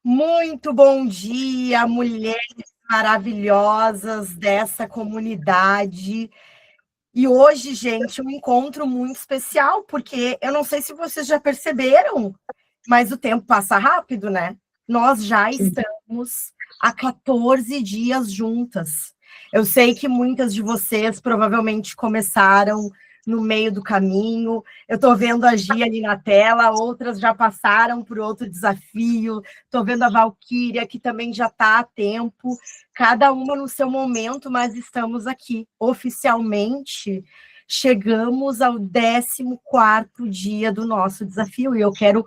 Muito bom dia, mulheres maravilhosas dessa comunidade. E hoje, gente, um encontro muito especial, porque eu não sei se vocês já perceberam, mas o tempo passa rápido, né? Nós já estamos há 14 dias juntas. Eu sei que muitas de vocês provavelmente começaram no meio do caminho. Eu estou vendo a Gia ali na tela, outras já passaram por outro desafio. Estou vendo a Valquíria, que também já está a tempo, cada uma no seu momento, mas estamos aqui oficialmente. Chegamos ao 14º dia do nosso desafio e eu quero,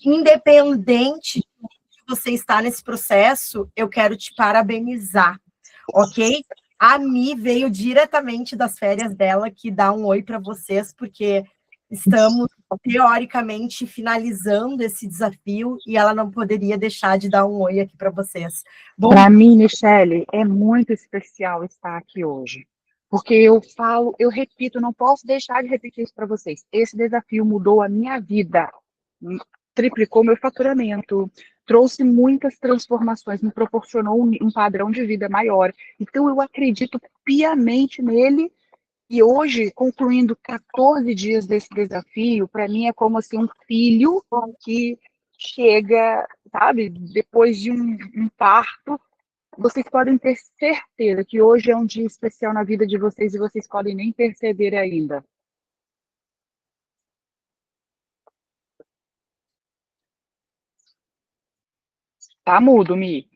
independente de você estar nesse processo, eu quero te parabenizar, ok? A Mi veio diretamente das férias dela, que dá um oi para vocês, porque estamos, teoricamente, finalizando esse desafio e ela não poderia deixar de dar um oi aqui para vocês. Para mim, Michele, é muito especial estar aqui hoje. Porque eu repito, não posso deixar de repetir isso para vocês. Esse desafio mudou a minha vida, triplicou meu faturamento, trouxe muitas transformações, me proporcionou um padrão de vida maior. Então, eu acredito piamente nele. E hoje, concluindo 14 dias desse desafio, para mim é como assim, um filho que chega, sabe, depois de um parto. Vocês podem ter certeza que hoje é um dia especial na vida de vocês e vocês podem nem perceber ainda. Tá mudo, Mi.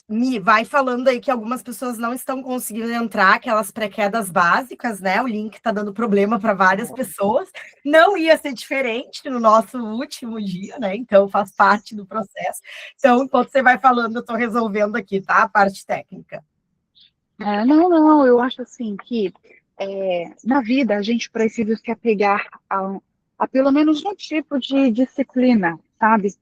Mi, vai falando aí que algumas pessoas não estão conseguindo entrar, aquelas pré-quedas básicas, né? O link está dando problema para várias pessoas. Não ia ser diferente no nosso último dia, né? Então faz parte do processo. Então, enquanto você vai falando, eu estou resolvendo aqui, tá? A parte técnica. Não, eu acho assim que na vida a gente precisa se apegar a pelo menos um tipo de disciplina, sabe?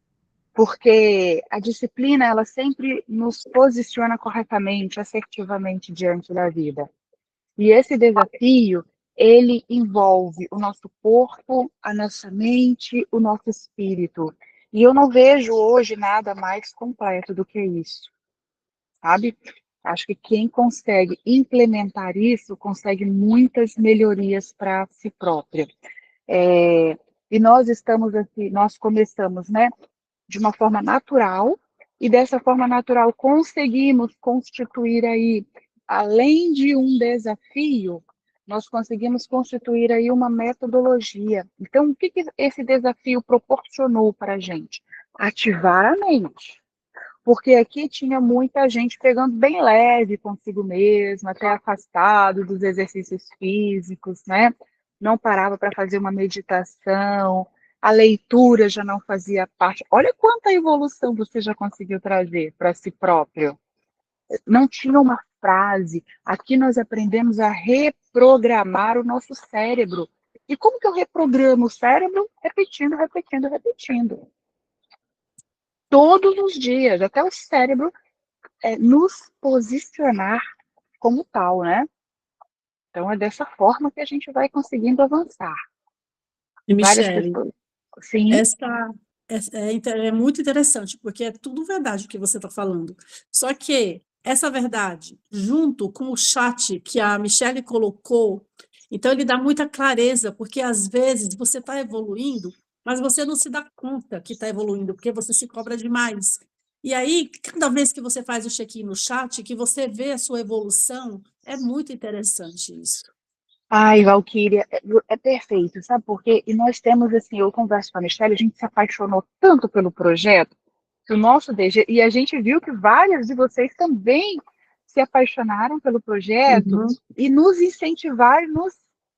Porque a disciplina, ela sempre nos posiciona corretamente, assertivamente diante da vida. E esse desafio, ele envolve o nosso corpo, a nossa mente, o nosso espírito. E eu não vejo hoje nada mais completo do que isso, sabe? Acho que quem consegue implementar isso, consegue muitas melhorias para si própria. E nós estamos assim, nós começamos, né, de uma forma natural, e dessa forma natural conseguimos constituir aí, além de um desafio, nós conseguimos constituir aí uma metodologia. Então, o que esse desafio proporcionou para a gente? Ativar a mente. Porque aqui tinha muita gente pegando bem leve consigo mesma, até afastado dos exercícios físicos, né? Não parava para fazer uma meditação, a leitura já não fazia parte. Olha quanta evolução você já conseguiu trazer para si próprio. Não tinha uma frase. Aqui nós aprendemos a reprogramar o nosso cérebro. E como que eu reprogramo o cérebro? Repetindo, repetindo, repetindo. Todos os dias, até o cérebro nos posicionar como tal, né? Então é dessa forma que a gente vai conseguindo avançar. E, Várias Michele, pessoas. Sim. é muito interessante, porque é tudo verdade o que você está falando. Só que essa verdade, junto com o chat que a Michele colocou, então ele dá muita clareza, porque às vezes você está evoluindo, mas você não se dá conta que está evoluindo, porque você se cobra demais. E aí, cada vez que você faz o check-in no chat, que você vê a sua evolução, é muito interessante isso. Ai, Valquíria, é perfeito, sabe por quê? E nós temos, assim, eu converso com a Michelle, a gente se apaixonou tanto pelo projeto, que o nosso DG, e a gente viu que várias de vocês também se apaixonaram pelo projeto e nos incentivaram, nos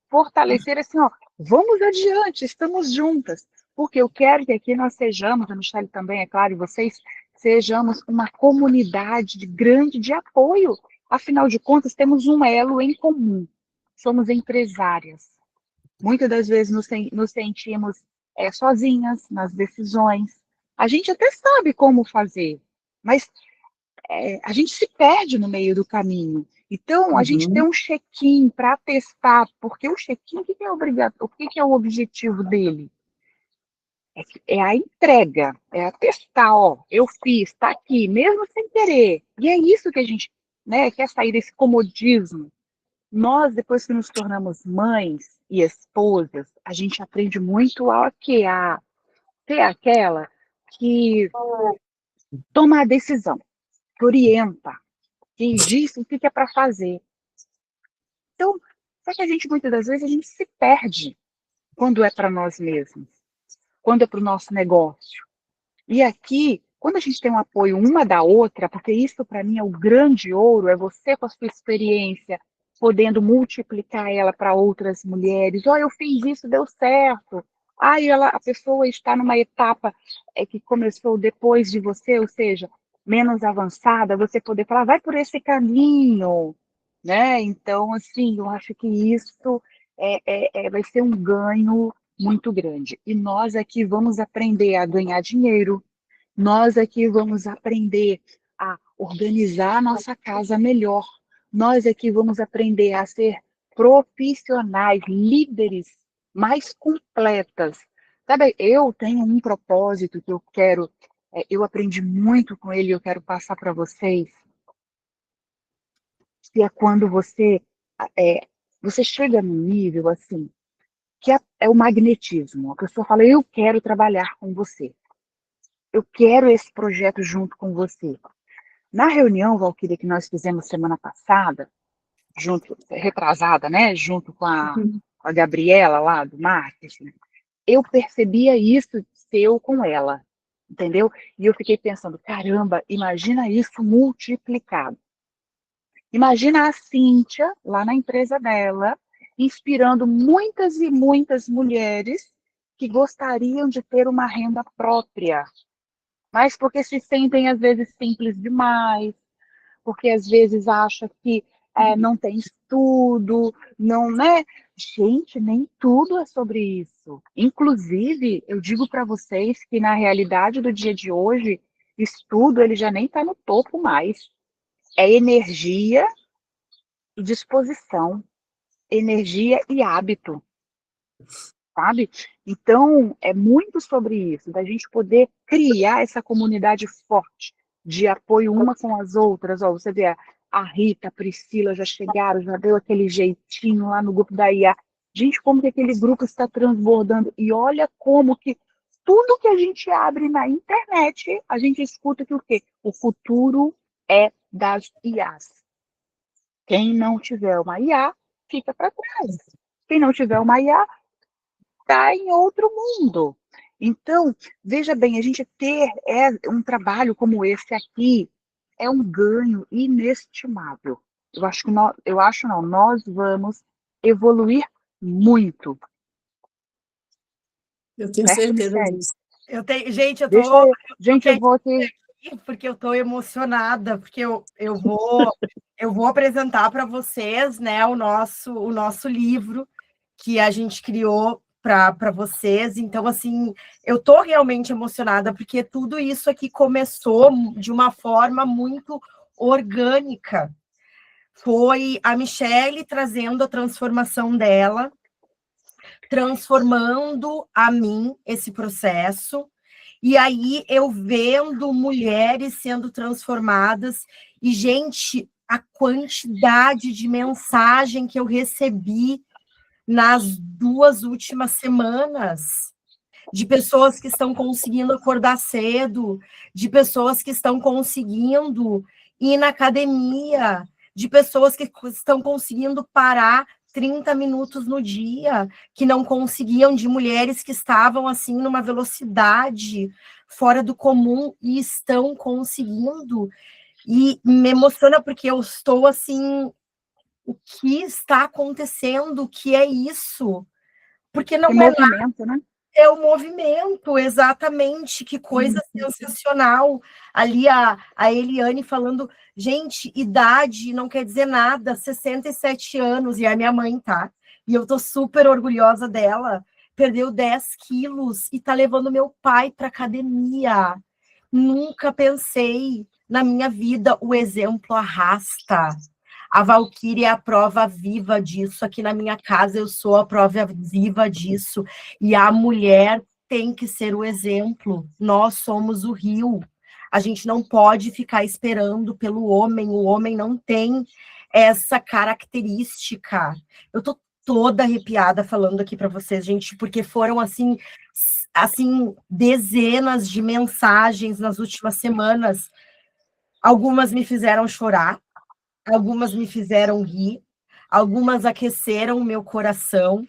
fortalecer, assim, ó, vamos adiante, estamos juntas, porque eu quero que aqui nós sejamos, a Michelle também, é claro, e vocês sejamos uma comunidade grande de apoio, afinal de contas, temos um elo em comum. Somos empresárias. Muitas das vezes nos sentimos sozinhas nas decisões. A gente até sabe como fazer, mas a gente se perde no meio do caminho. Então, a gente tem um check-in para testar, porque o check-in, o que é obrigatório? O que é o objetivo dele? É a entrega, é a testar, ó, eu fiz, tá aqui, mesmo sem querer. E é isso que a gente, né, quer sair desse comodismo. Nós, depois que nos tornamos mães e esposas, a gente aprende muito a ter aquela que toma a decisão, que orienta, que diz o que é para fazer. Então, só que a gente, muitas das vezes, a gente se perde quando é para nós mesmos, quando é para o nosso negócio. E aqui, quando a gente tem um apoio uma da outra, porque isso para mim é o grande ouro, é você com a sua experiência, podendo multiplicar ela para outras mulheres. Ó, eu fiz isso, deu certo. Aí a pessoa está numa etapa que começou depois de você, ou seja, menos avançada, você poder falar, vai por esse caminho, né? Então, assim, eu acho que isso vai ser um ganho muito grande. E nós aqui vamos aprender a ganhar dinheiro, nós aqui vamos aprender a organizar a nossa casa melhor. Nós aqui vamos aprender a ser profissionais, líderes mais completas. Sabe, eu tenho um propósito que eu quero, eu aprendi muito com ele, eu quero passar para vocês, que é quando é, você chega num nível assim, que é o magnetismo. A pessoa fala, eu quero trabalhar com você. Eu quero esse projeto junto com você. Na reunião, Valquíria, que nós fizemos semana passada, retrasada, né, junto com a Gabriela lá do marketing, eu percebia isso seu com ela, entendeu? E eu fiquei pensando, caramba, imagina isso multiplicado. Imagina a Cíntia, lá na empresa dela, inspirando muitas e muitas mulheres que gostariam de ter uma renda própria, mas porque se sentem, às vezes, simples demais, porque às vezes acha que não tem estudo, não, né? Gente, nem tudo é sobre isso. Inclusive, eu digo para vocês que na realidade do dia de hoje, estudo ele já nem está no topo mais. É energia e disposição, energia e hábito, sabe? Então, é muito sobre isso, da gente poder criar essa comunidade forte, de apoio uma com as outras. Ó, você vê, a Rita, a Priscila já chegaram, já deu aquele jeitinho lá no grupo da IA. Gente, como que aquele grupo está transbordando. E olha como que tudo que a gente abre na internet, a gente escuta que o quê? O futuro é das IAs. Quem não tiver uma IA, fica para trás. Quem não tiver uma IA, está em outro mundo. Então, veja bem, a gente ter um trabalho como esse aqui é um ganho inestimável. Nós vamos evoluir muito. Eu tenho Certo, certeza Michele? disso. Gente, eu vou ter... porque eu estou emocionada, porque eu vou apresentar para vocês, né, o nosso livro que a gente criou para vocês. Então, assim, eu estou realmente emocionada, porque tudo isso aqui começou de uma forma muito orgânica. Foi a Michele trazendo a transformação dela, transformando a mim esse processo, e aí eu vendo mulheres sendo transformadas, e, gente, a quantidade de mensagem que eu recebi nas 2 últimas semanas, de pessoas que estão conseguindo acordar cedo, de pessoas que estão conseguindo ir na academia, de pessoas que estão conseguindo parar 30 minutos no dia, que não conseguiam, de mulheres que estavam assim numa velocidade fora do comum e estão conseguindo. E me emociona porque eu estou assim, o que está acontecendo? O que é isso? Porque não é movimento, né? É o movimento, exatamente, que coisa sensacional. Ali a Eliane falando, gente, idade não quer dizer nada, 67 anos, e a minha mãe tá. E eu tô super orgulhosa dela. Perdeu 10 quilos e tá levando meu pai para academia. Nunca pensei na minha vida, o exemplo arrasta. A Valquíria é a prova viva disso. Aqui na minha casa eu sou a prova viva disso. E a mulher tem que ser o exemplo. Nós somos o rio. A gente não pode ficar esperando pelo homem. O homem não tem essa característica. Eu tô toda arrepiada falando aqui para vocês, gente, porque foram assim dezenas de mensagens nas últimas semanas. Algumas me fizeram chorar, algumas me fizeram rir, algumas aqueceram o meu coração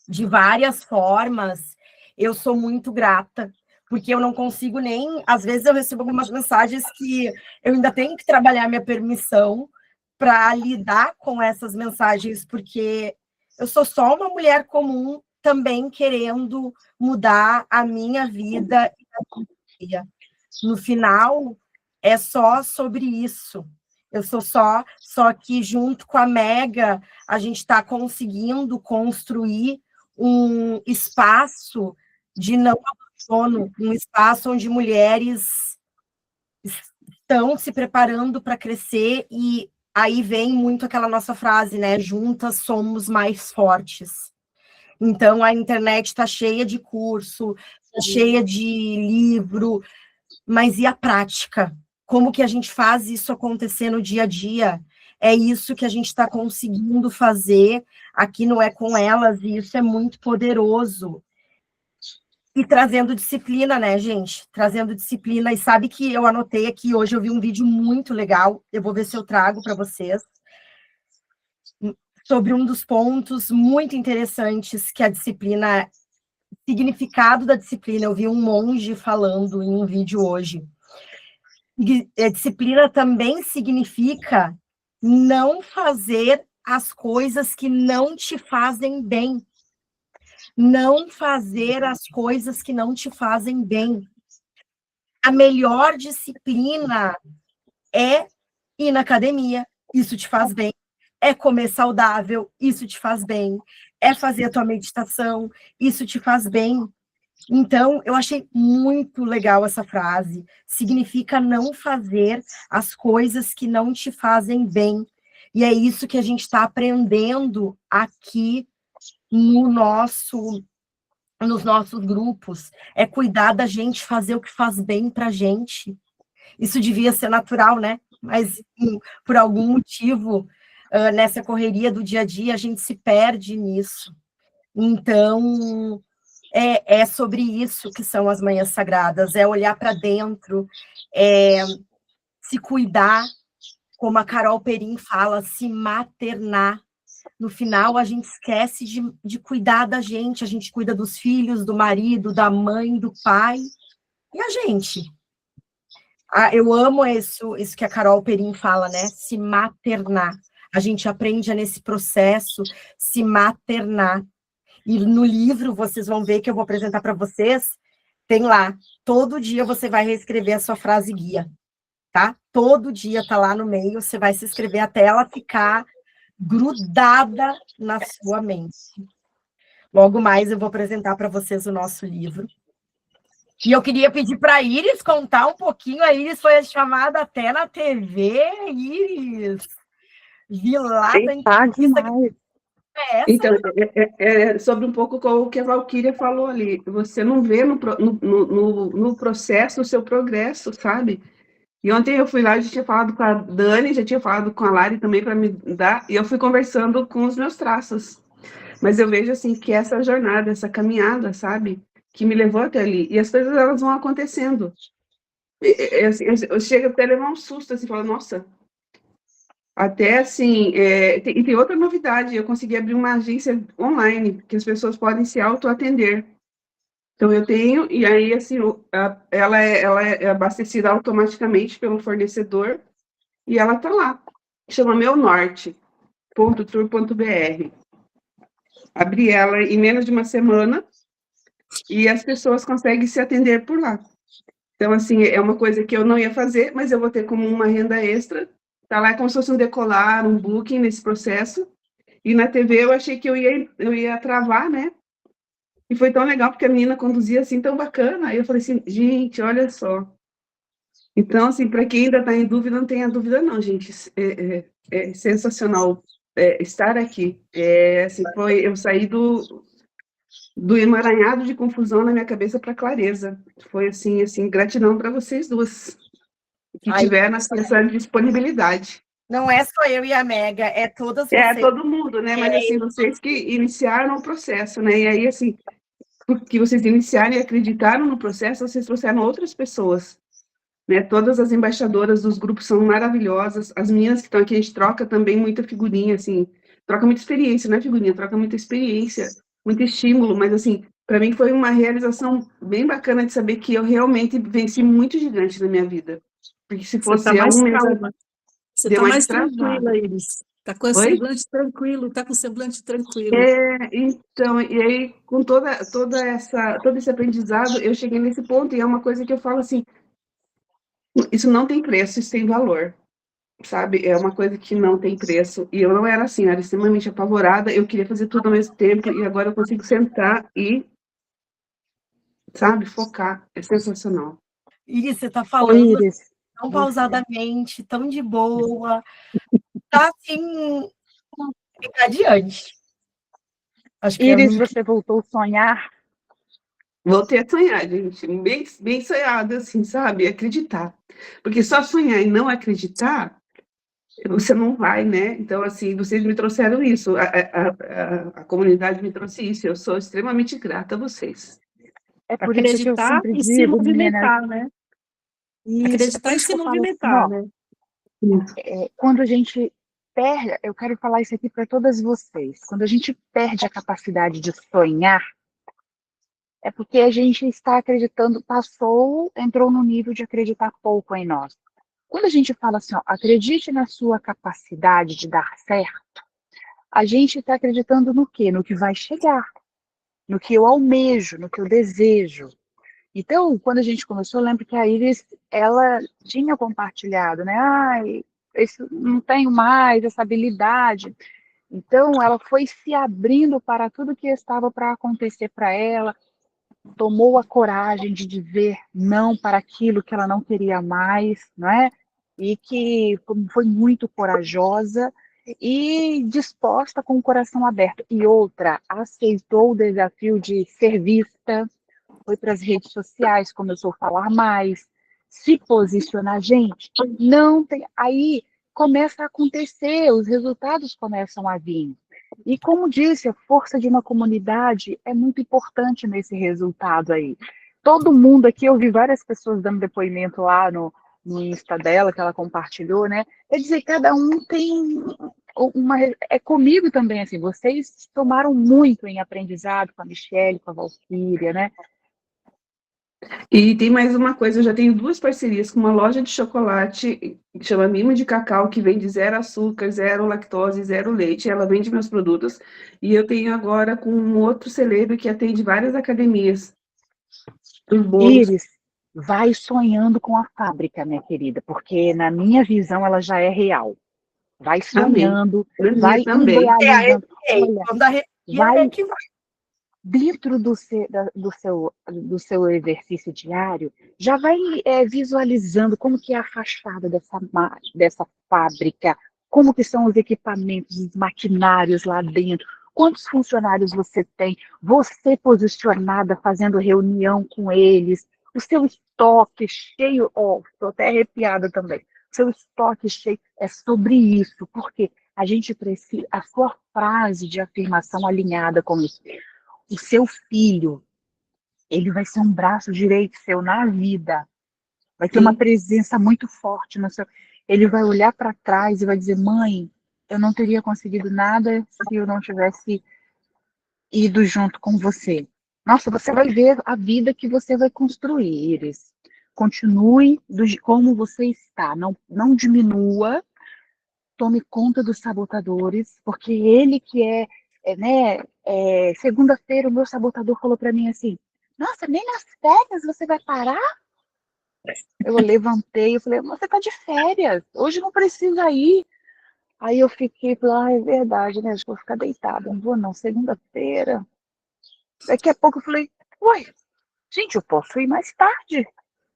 de várias formas. Eu sou muito grata, porque eu não consigo nem... Às vezes eu recebo algumas mensagens que eu ainda tenho que trabalhar minha permissão para lidar com essas mensagens, porque eu sou só uma mulher comum também querendo mudar a minha vida. No final, é só sobre isso. Eu sou só que junto com a Mega, a gente está conseguindo construir um espaço de não abandono, um espaço onde mulheres estão se preparando para crescer, e aí vem muito aquela nossa frase, né? Juntas somos mais fortes. Então, a internet está cheia de curso, está cheia de livro, mas e a prática? Como que a gente faz isso acontecer no dia a dia? É isso que a gente está conseguindo fazer aqui no É Com Elas, e isso é muito poderoso. E trazendo disciplina, né, gente? Trazendo disciplina. E sabe que eu anotei aqui, hoje eu vi um vídeo muito legal, eu vou ver se eu trago para vocês, sobre um dos pontos muito interessantes que a disciplina, significado da disciplina. Eu vi um monge falando em um vídeo hoje. A disciplina também significa não fazer as coisas que não te fazem bem. Não fazer as coisas que não te fazem bem. A melhor disciplina é ir na academia, isso te faz bem. É comer saudável, isso te faz bem. É fazer a tua meditação, isso te faz bem. Então, eu achei muito legal essa frase. Significa não fazer as coisas que não te fazem bem. E é isso que a gente está aprendendo aqui nos nossos grupos. É cuidar da gente, fazer o que faz bem para a gente. Isso devia ser natural, né? Mas, por algum motivo, nessa correria do dia a dia, a gente se perde nisso. Então... É sobre isso que são as manhãs sagradas, é olhar para dentro, se cuidar, como a Carol Perin fala, se maternar. No final, a gente esquece de cuidar da gente, a gente cuida dos filhos, do marido, da mãe, do pai, e a gente. Eu amo isso que a Carol Perin fala, né? Se maternar. A gente aprende nesse processo se maternar. E no livro, vocês vão ver que eu vou apresentar para vocês, tem lá, todo dia você vai reescrever a sua frase guia, tá? Todo dia tá lá no meio, você vai se escrever até ela ficar grudada na sua mente. Logo mais eu vou apresentar para vocês o nosso livro. E eu queria pedir para a Iris contar um pouquinho. A Iris foi chamada até na TV, Iris. Vi lá da entrevista. Então, sobre um pouco com o que a Valquíria falou ali. Você não vê no processo o seu progresso, sabe? E ontem eu fui lá, já tinha falado com a Dani, já tinha falado com a Lari também para me dar, e eu fui conversando com os meus traços. Mas eu vejo, assim, que essa jornada, essa caminhada, sabe? Que me levou até ali. E as coisas, elas vão acontecendo. Eu chego até a levar um susto, assim, falar, nossa... Até assim, tem outra novidade, eu consegui abrir uma agência online, que as pessoas podem se autoatender. Então, eu tenho, e aí, assim, ela é abastecida automaticamente pelo fornecedor, e ela está lá, chama meunorte.tour.br. Abri ela em menos de uma semana, e as pessoas conseguem se atender por lá. Então, assim, é uma coisa que eu não ia fazer, mas eu vou ter como uma renda extra. Tá lá como se fosse um decolar, um booking nesse processo. E na TV eu achei que eu ia travar, né? E foi tão legal, porque a menina conduzia assim, tão bacana. Aí eu falei assim, gente, olha só. Então, assim, para quem ainda está em dúvida, não tenha dúvida não, gente. É sensacional estar aqui. Assim, eu saí do emaranhado de confusão na minha cabeça para clareza. Foi assim, gratidão para vocês duas que Ai, tiveram assim, essa disponibilidade. não é só eu e a Mega, é todas É, vocês. todo mundo, né? Mas assim, vocês que iniciaram o processo, né? E aí, assim, porque vocês iniciaram e acreditaram no processo, vocês trouxeram outras pessoas, né? Todas as embaixadoras dos grupos são maravilhosas. As meninas que estão aqui, a gente troca também muita figurinha, assim, troca muita experiência, não é figurinha, troca muita experiência, muito estímulo, mas assim, para mim foi uma realização bem bacana de saber que eu realmente venci muito gigante na minha vida. Porque se Você está fosse há mais um mês, calma. Você deu está uma mais destravada. tranquila, Iris. Está com o Oi? semblante tranquilo, está com o semblante tranquilo. Então, e aí, com todo esse aprendizado, eu cheguei nesse ponto, e é uma coisa que eu falo assim, isso não tem preço, isso tem valor, sabe? É uma coisa que não tem preço, e eu não era assim, eu era extremamente apavorada, eu queria fazer tudo ao mesmo tempo, e agora eu consigo sentar e, sabe, focar, é sensacional. Iris, você está Ô, falando Iris, tão você, pausadamente, tão de boa, tá assim, ficar adiante. Acho que é Iris, muito. você voltou a sonhar? Voltei a sonhar, gente, bem sonhada, assim, sabe? Acreditar. Porque só sonhar e não acreditar, você não vai, né? Então, assim, vocês me trouxeram isso, a comunidade me trouxe isso, eu sou extremamente grata a vocês. É por isso que eu Acreditar sempre e se digo, meninas, movimentar, né? isso, é por Acreditar e isso que se eu falo assim, movimentar, ó, né? quando a gente perde, eu quero falar isso aqui para todas vocês, quando a gente perde a capacidade de sonhar, é porque a gente está acreditando, entrou no nível de acreditar pouco em nós. Quando a gente fala assim, ó, acredite na sua capacidade de dar certo, a gente está acreditando no quê? No que vai chegar, no que eu almejo, no que eu desejo. Então, quando a gente começou, eu lembro que a Iris, ela tinha compartilhado, né? Ai, isso, não tenho mais essa habilidade. Então, ela foi se abrindo para tudo que estava para acontecer para ela, tomou a coragem de dizer não para aquilo que ela não queria mais, não é? E que foi muito corajosa e disposta com o coração aberto. E outra, aceitou o desafio de ser vista, foi para as redes sociais, começou a falar mais, se posicionar. Gente, não tem. Aí começa a acontecer, os resultados começam a vir. E como disse, a força de uma comunidade é muito importante nesse resultado aí. Todo mundo aqui, eu vi várias pessoas dando depoimento lá no Insta dela, que ela compartilhou, né? Quer dizer, cada um tem uma. É comigo também, assim, vocês tomaram muito em aprendizado com a Michelle, com a Valquíria, né? E tem mais uma coisa, eu já tenho duas parcerias com uma loja de chocolate que chama Mimo de Cacau, que vende zero açúcar, zero lactose, zero leite. Ela vende meus produtos. E eu tenho agora com um outro celeiro que atende várias academias, os bolos. Iris, vai sonhando com a fábrica, minha querida, porque na minha visão ela já é real. Vai Amém. sonhando, Na minha vai também. idealizando. Arrepiei. Olha, Quando arrepia vai é que vai. dentro do seu exercício diário, já vai visualizando como que é a fachada dessa fábrica, como que são os equipamentos, os maquinários lá dentro, quantos funcionários você tem, você posicionada fazendo reunião com eles, o seu estoque cheio, estou até arrepiada também, o seu estoque cheio, é sobre isso, porque a gente precisa, a sua frase de afirmação alinhada com isso. O seu filho, ele vai ser um braço direito seu na vida. Vai ter uma Sim. presença muito forte no seu. Ele vai olhar para trás e vai dizer: mãe, eu não teria conseguido nada se eu não tivesse ido junto com você. Nossa, você vai ver a vida que você vai construir, Iris. Continue como você está. Não diminua. Tome conta dos sabotadores, porque ele que né, segunda-feira o meu sabotador falou para mim assim, nossa, nem nas férias você vai parar? Eu levantei, eu falei, você tá de férias, hoje não precisa ir. Aí eu fiquei, falei, é verdade, né, acho que vou ficar deitada, não vou não, segunda-feira. Daqui a pouco eu falei, uai, gente, eu posso ir mais tarde,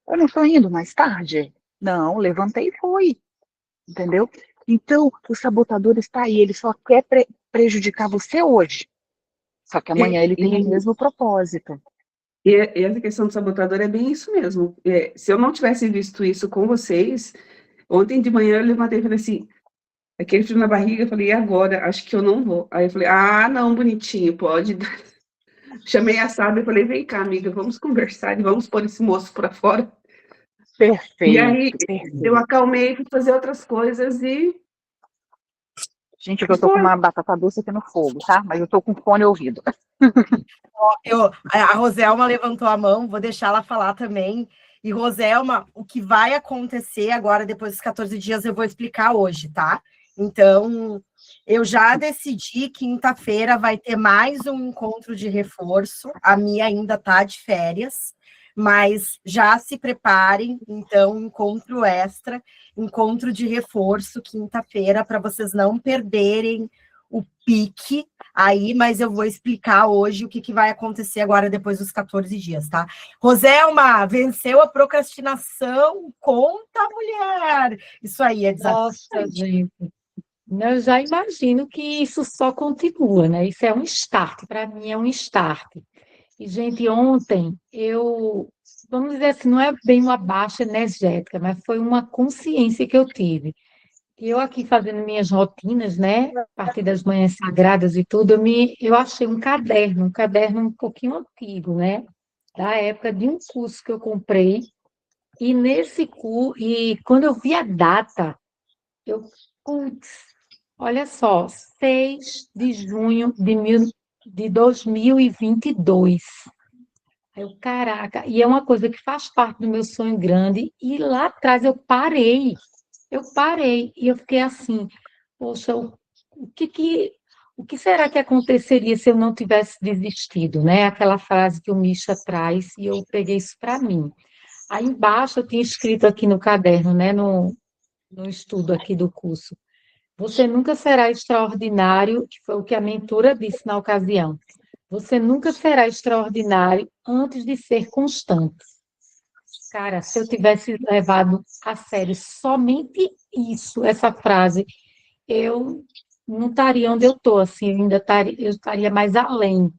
eu não estou indo mais tarde? Não, levantei e fui. Entendeu? Então, o sabotador está aí, ele só quer prejudicar você hoje. Só que amanhã ele tem o mesmo propósito. E essa questão do sabotador é bem isso mesmo. Se eu não tivesse visto isso com vocês, ontem de manhã eu levantei e falei assim, aquele frio na barriga, eu falei, e agora? Acho que eu não vou. Aí eu falei, não, bonitinho, pode. Chamei a Sábia e falei, vem cá, amiga, vamos conversar e vamos pôr esse moço para fora. E aí eu acalmei, fui fazer outras coisas e... Gente, eu tô com uma batata doce aqui no fogo, tá? Mas eu tô com fone ouvido. A Roselma levantou a mão, vou deixar ela falar também. E, Roselma, o que vai acontecer agora, depois dos 14 dias, eu vou explicar hoje, tá? Então, eu já decidi, quinta-feira vai ter mais um encontro de reforço. A minha ainda tá de férias, mas já se preparem. Então, encontro extra, encontro de reforço, quinta-feira, para vocês não perderem o pique aí, mas eu vou explicar hoje o que vai acontecer agora depois dos 14 dias, tá? Roselma, venceu a procrastinação, conta, mulher! Isso aí é desafio. Nossa, gente, eu já imagino que isso só continua, né? Isso é um start, para mim é um start. E, gente, ontem vamos dizer assim, não é bem uma baixa energética, mas foi uma consciência que eu tive. E eu aqui fazendo minhas rotinas, né? A partir das manhãs sagradas e tudo, eu achei um caderno um pouquinho antigo, né? Da época de um curso que eu comprei. E nesse curso, e quando eu vi a data, putz, olha só, 6 de junho de 2022. Caraca, e é uma coisa que faz parte do meu sonho grande, e lá atrás eu parei, e eu fiquei assim, poxa, o que será que aconteceria se eu não tivesse desistido, né? Aquela frase que o Misha traz, e eu peguei isso para mim. Aí embaixo eu tinha escrito aqui no caderno, né, no estudo aqui do curso, você nunca será extraordinário, que foi o que a mentora disse na ocasião. Você nunca será extraordinário antes de ser constante. Cara, se eu tivesse levado a sério somente isso, essa frase, eu não estaria onde eu estou, assim, eu estaria mais além.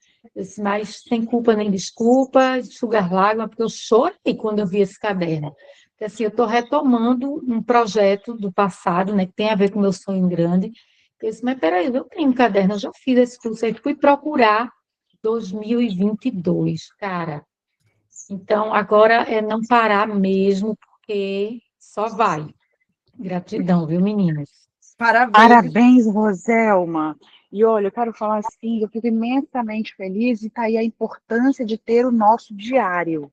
Mas sem culpa nem desculpa, enxugar lágrima, porque eu chorei quando eu vi esse caderno. Porque, assim, eu estou retomando um projeto do passado, né, que tem a ver com o meu sonho grande. Eu disse, mas peraí, eu tenho um caderno, eu já fiz esse curso aí, fui procurar 2022, cara. Então, agora é não parar mesmo, porque só vai. Gratidão, viu, meninas? Parabéns. Parabéns, Roselma. E olha, eu quero falar assim, eu fico imensamente feliz e está aí a importância de ter o nosso diário.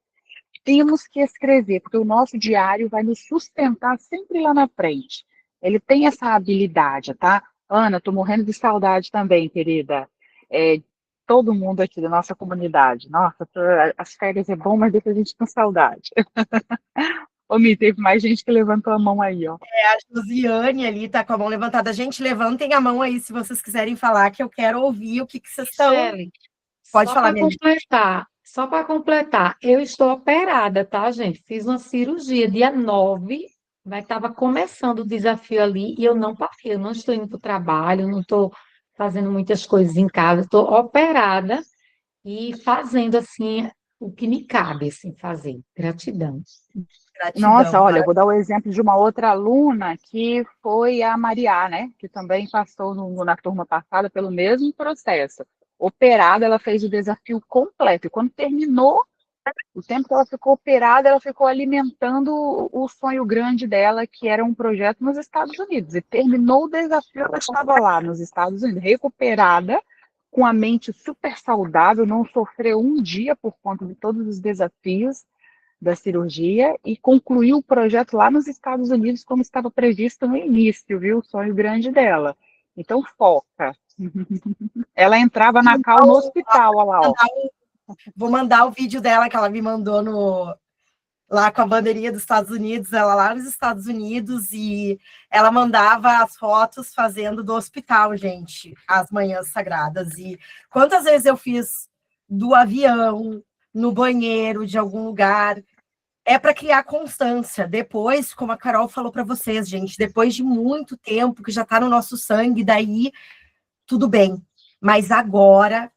Temos que escrever, porque o nosso diário vai nos sustentar sempre lá na frente. Ele tem essa habilidade, tá? Ana, tô morrendo de saudade também, querida. Todo mundo aqui da nossa comunidade. Nossa, as férias é bom, mas depois a gente tem saudade. Ô, Mi, teve mais gente que levantou a mão aí, ó. A Josiane ali tá com a mão levantada. Gente, levantem a mão aí se vocês quiserem falar, que eu quero ouvir o que vocês estão... Michele, Pode falar, minha só para completar, eu estou operada, tá, gente? Fiz uma cirurgia dia 9, mas estava começando o desafio ali e eu não parei, eu não estou indo para o trabalho, não estou fazendo muitas coisas em casa, estou operada e fazendo, assim, o que me cabe, assim, fazer. Gratidão. Gratidão. Nossa, olha, eu vou dar o exemplo de uma outra aluna que foi a Maria, né? Que também passou na turma passada pelo mesmo processo. Operada, ela fez o desafio completo. E quando terminou, o tempo que ela ficou operada, ela ficou alimentando o sonho grande dela, que era um projeto nos Estados Unidos. E terminou o desafio, ela estava lá nos Estados Unidos, recuperada, com a mente super saudável, não sofreu um dia por conta de todos os desafios da cirurgia e concluiu o projeto lá nos Estados Unidos como estava previsto no início, viu? O sonho grande dela. Então, foca. Ela entrava na cal no hospital, olha lá, ó. Vou mandar o vídeo dela que ela me mandou lá com a bandeirinha dos Estados Unidos, ela lá nos Estados Unidos, e ela mandava as fotos fazendo do hospital, gente, as manhãs sagradas. E quantas vezes eu fiz do avião, no banheiro de algum lugar, é para criar constância. Depois, como a Carol falou para vocês, gente, depois de muito tempo que já está no nosso sangue, daí tudo bem. Mas agora,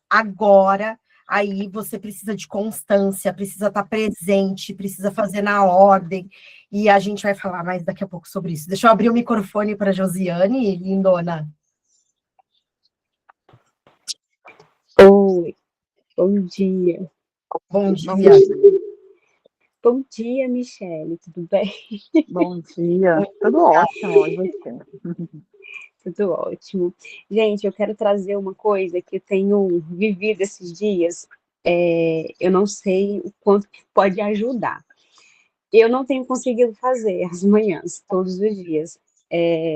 aí você precisa de constância, precisa estar presente, precisa fazer na ordem, e a gente vai falar mais daqui a pouco sobre isso. Deixa eu abrir o microfone para a Josiane, lindona. Oi, bom dia. Bom dia. Bom dia, Michele, tudo bem? Bom dia, tudo ótimo, e você? Tudo ótimo. Gente, eu quero trazer uma coisa que eu tenho vivido esses dias. Eu não sei o quanto que pode ajudar. Eu não tenho conseguido fazer as manhãs, todos os dias.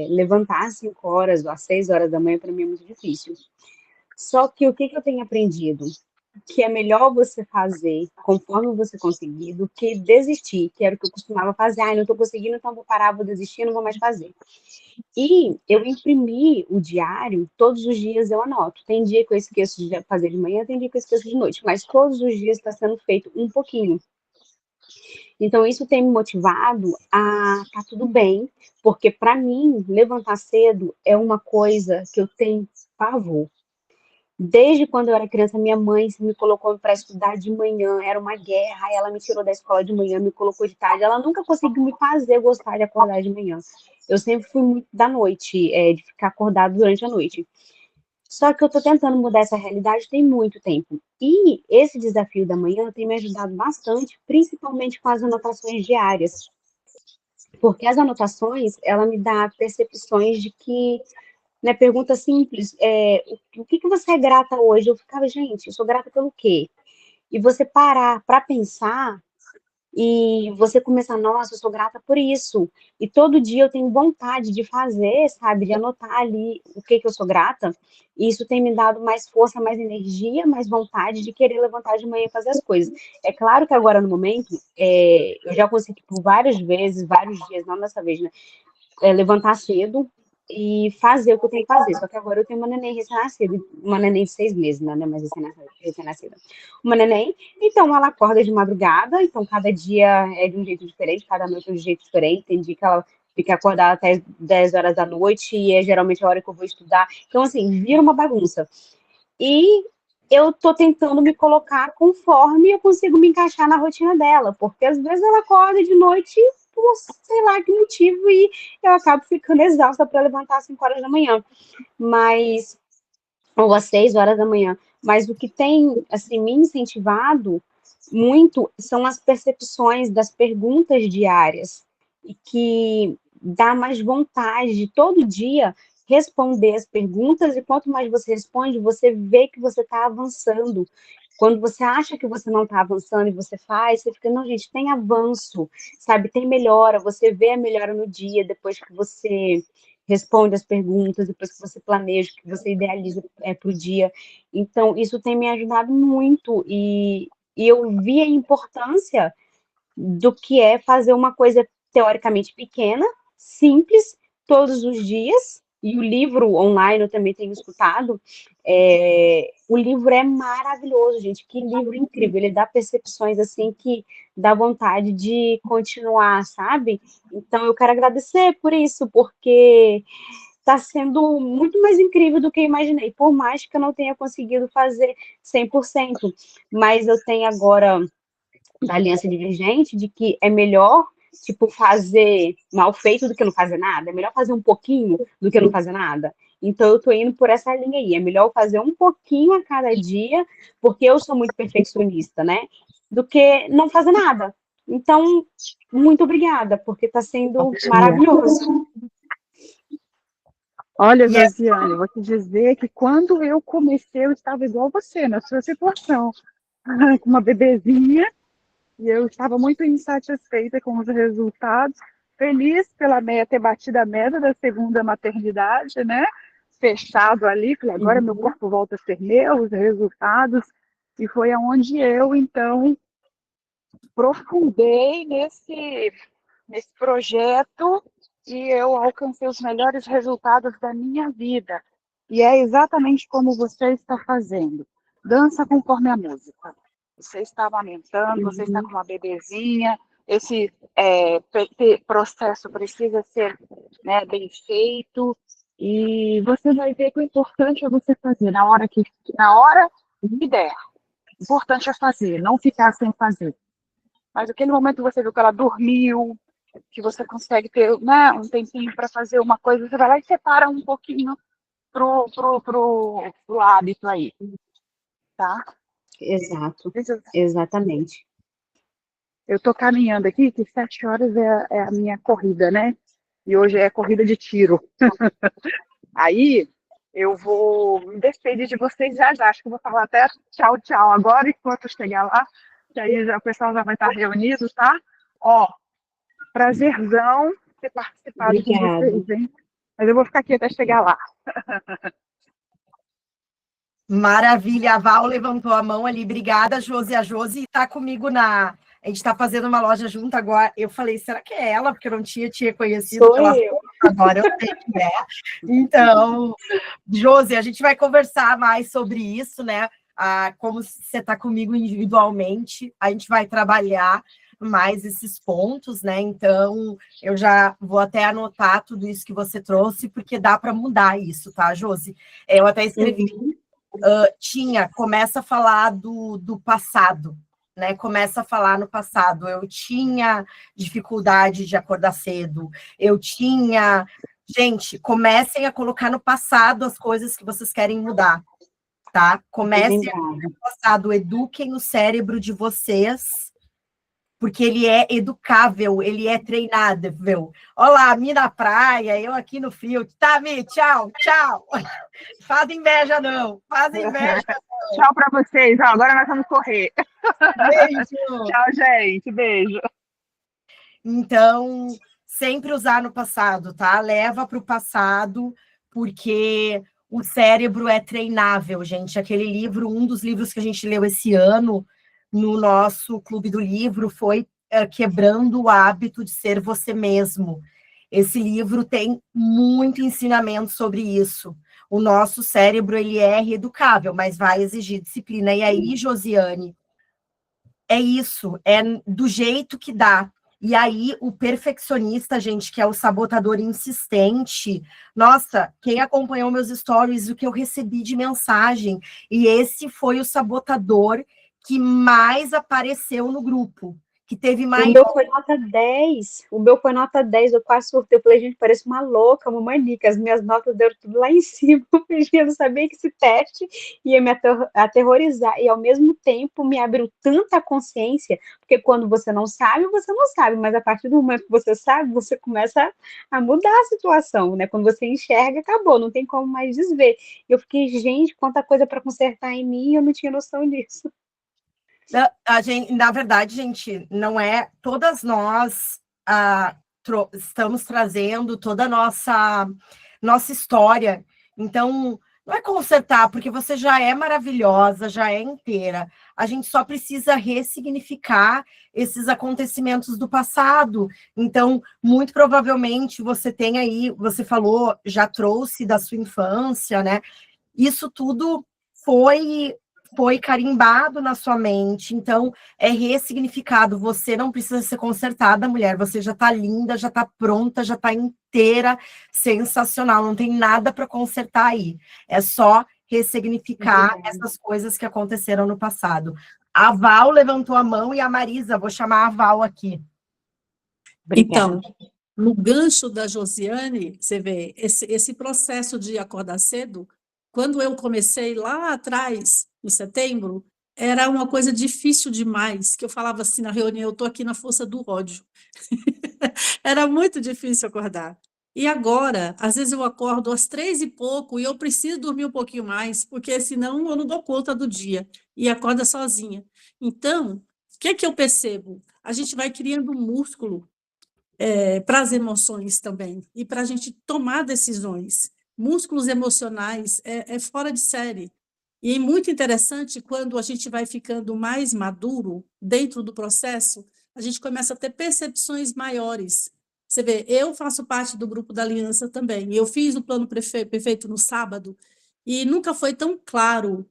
Levantar às 5 horas ou às 6 horas da manhã, para mim é muito difícil. Só que o que que eu tenho aprendido? Que é melhor você fazer conforme você conseguir do que desistir, que era o que eu costumava fazer. Não estou conseguindo, então vou parar, vou desistir, não vou mais fazer. E eu imprimi o diário, todos os dias eu anoto. Tem dia que eu esqueço de fazer de manhã, tem dia que eu esqueço de noite, mas todos os dias está sendo feito um pouquinho. Então, isso tem me motivado a estar tudo bem, porque para mim, levantar cedo é uma coisa que eu tenho pavor. Desde quando eu era criança, minha mãe me colocou para estudar de manhã, era uma guerra, ela me tirou da escola de manhã, me colocou de tarde, ela nunca conseguiu me fazer gostar de acordar de manhã. Eu sempre fui muito da noite, de ficar acordado durante a noite. Só que eu estou tentando mudar essa realidade tem muito tempo. E esse desafio da manhã tem me ajudado bastante, principalmente com as anotações diárias. Porque as anotações, ela me dá percepções de que, né, pergunta simples, o que que você é grata hoje? Eu ficava, gente, eu sou grata pelo quê? E você parar para pensar e você começar, nossa, eu sou grata por isso. E todo dia eu tenho vontade de fazer, sabe, de anotar ali o que que eu sou grata. E isso tem me dado mais força, mais energia, mais vontade de querer levantar de manhã e fazer as coisas. É claro que agora, no momento, eu já consegui por várias vezes, vários dias, não dessa vez, né? Levantar cedo e fazer o que eu tenho que fazer. Só que agora eu tenho uma neném recém-nascida, uma neném de 6 meses, né? Mas recém-nascida. Uma neném, então ela acorda de madrugada, então cada dia é de um jeito diferente, cada noite é de um jeito diferente. Tem dia que ela fica acordada até 10 horas da noite e é geralmente a hora que eu vou estudar. Então, assim, vira uma bagunça. E eu tô tentando me colocar conforme eu consigo me encaixar na rotina dela, porque às vezes ela acorda de noite por sei lá que motivo e eu acabo ficando exausta para levantar às 5 horas da manhã, mas ou às 6 horas da manhã. Mas o que tem assim me incentivado muito são as percepções das perguntas diárias e que dá mais vontade de todo dia responder as perguntas, e quanto mais você responde, você vê que você está avançando. Quando você acha que você não está avançando e você faz, você fica, não, gente, tem avanço, sabe? Tem melhora, você vê a melhora no dia, depois que você responde as perguntas, depois que você planeja, que você idealiza para o dia. Então, isso tem me ajudado muito, e eu vi a importância do que é fazer uma coisa teoricamente pequena, simples, todos os dias. E o livro online eu também tenho escutado. O livro é maravilhoso, gente. Que livro incrível. Ele dá percepções assim que dá vontade de continuar, sabe? Então eu quero agradecer por isso, porque está sendo muito mais incrível do que eu imaginei. Por mais que eu não tenha conseguido fazer 100%, mas eu tenho agora da Aliança Divergente, de que é melhor, tipo, fazer mal feito do que não fazer nada, é melhor fazer um pouquinho do que não fazer nada. Então, eu tô indo por essa linha aí, é melhor fazer um pouquinho a cada dia, porque eu sou muito perfeccionista, né? Do que não fazer nada. Então, muito obrigada, porque tá sendo maravilhoso. Olha, E é, Josiane, vou te dizer que quando eu comecei, eu estava igual você, na sua situação, com uma bebezinha, e eu estava muito insatisfeita com os resultados, feliz pela ter batido a meta da segunda maternidade, né? Fechado ali, falei, agora meu corpo volta a ser meu, os resultados, e foi aonde eu, então, aprofundei nesse projeto e eu alcancei os melhores resultados da minha vida. E é exatamente como você está fazendo. Dança conforme a música. Você está amamentando, você está com uma bebezinha, esse processo precisa ser, né, bem feito, E você vai ver que o importante é você fazer na hora que der. O importante é fazer, não ficar sem fazer. Mas aquele momento que você viu que ela dormiu, que você consegue ter, né, um tempinho para fazer uma coisa, você vai lá e separa um pouquinho pro hábito aí, tá? Exato, exatamente. Eu tô caminhando aqui, que 7 horas é a minha corrida, né? E hoje é corrida de tiro. Aí eu vou me despedir de vocês já já. Acho que eu vou falar até tchau, tchau agora, enquanto eu chegar lá. Que aí o pessoal já vai estar reunido, tá? Ó, prazerzão ter participado com Obrigada. vocês, hein? Mas eu vou ficar aqui até chegar lá. Maravilha, a Val levantou a mão ali, obrigada, Josi. A Josi está comigo A gente está fazendo uma loja junto agora. Eu falei, será que é ela? Porque eu não tinha te reconhecido Sou pela eu. foto, agora eu sei que é. Então, Josi, a gente vai conversar mais sobre isso, né? Como você está comigo individualmente, a gente vai trabalhar mais esses pontos, né? Então, eu já vou até anotar tudo isso que você trouxe, porque dá para mudar isso, tá, Josi? Eu até escrevi. Começa a falar do passado, né? Começa a falar no passado. Eu tinha dificuldade de acordar cedo, eu tinha. Gente, comecem a colocar no passado as coisas que vocês querem mudar, tá? Comecem a colocar no passado, eduquem o cérebro de vocês, porque ele é educável, ele é treinável. Olá, a Mi na praia, eu aqui no frio. Tá, Mi, tchau, tchau. Faz inveja, não. Faz inveja. Tchau para vocês. Ó, agora nós vamos correr. Beijo. Tchau, gente. Beijo. Então, sempre usar no passado, tá? Leva para o passado, porque o cérebro é treinável, gente. Aquele livro, um dos livros que a gente leu esse ano no nosso Clube do Livro foi Quebrando o Hábito de Ser Você Mesmo. Esse livro tem muito ensinamento sobre isso. O nosso cérebro, ele é reeducável, mas vai exigir disciplina. E aí, Josiane, é isso, é do jeito que dá. E aí, o perfeccionista, gente, que é o sabotador insistente, nossa, quem acompanhou meus stories, o que eu recebi de mensagem, e esse foi o sabotador que mais apareceu no grupo, que teve mais... O meu foi nota 10. O meu foi nota 10. Eu quase surtei. Eu falei, gente, parece uma louca, uma maníaca. As minhas notas deram tudo lá em cima. Eu não sabia que esse teste ia me aterrorizar. E, ao mesmo tempo, me abriu tanta consciência. Porque quando você não sabe, você não sabe. Mas, a partir do momento que você sabe, você começa a mudar a situação, né? Quando você enxerga, acabou. Não tem como mais desver. E eu fiquei, gente, quanta coisa para consertar em mim. E eu não tinha noção disso. Na verdade, gente, não é... Todas nós estamos trazendo toda a nossa história. Então, não é consertar, porque você já é maravilhosa, já é inteira. A gente só precisa ressignificar esses acontecimentos do passado. Então, muito provavelmente, você tem aí, você falou, já trouxe da sua infância, né? Isso tudo foi carimbado na sua mente, então é ressignificado. Você não precisa ser consertada, mulher, você já está linda, já está pronta, já está inteira, sensacional, não tem nada para consertar aí, é só ressignificar essas coisas que aconteceram no passado. A Val levantou a mão e a Marisa, vou chamar a Val aqui. Então, no gancho da Josiane, você vê, esse processo de acordar cedo, quando eu comecei lá atrás, em setembro, era uma coisa difícil demais, que eu falava assim na reunião, eu estou aqui na força do ódio. Era muito difícil acordar. E agora, às vezes eu acordo às 3 e pouco e eu preciso dormir um pouquinho mais, porque senão eu não dou conta do dia. E acorda sozinha. Então, o que eu percebo? A gente vai criando um músculo para as emoções também, e para a gente tomar decisões. Músculos emocionais é fora de série. E é muito interessante quando a gente vai ficando mais maduro dentro do processo, a gente começa a ter percepções maiores. Você vê, eu faço parte do grupo da Aliança também. Eu fiz o plano perfeito no sábado e nunca foi tão claro,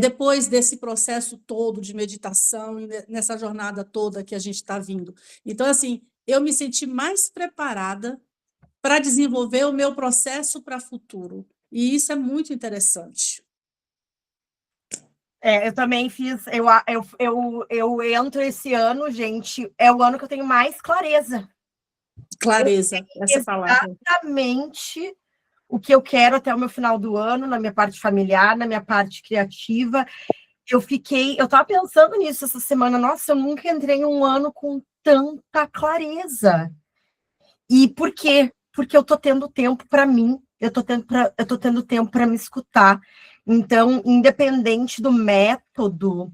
depois desse processo todo de meditação e nessa jornada toda que a gente está vindo. Então, assim, eu me senti mais preparada para desenvolver o meu processo para futuro. E isso é muito interessante. Eu também fiz, eu entro esse ano, gente, é o ano que eu tenho mais clareza. Clareza, essa palavra. Exatamente o que eu quero até o meu final do ano, na minha parte familiar, na minha parte criativa. Eu estava pensando nisso essa semana, nossa, eu nunca entrei em um ano com tanta clareza. E por quê? Porque eu estou tendo tempo para mim, eu estou tendo tempo para me escutar. Então, independente do método,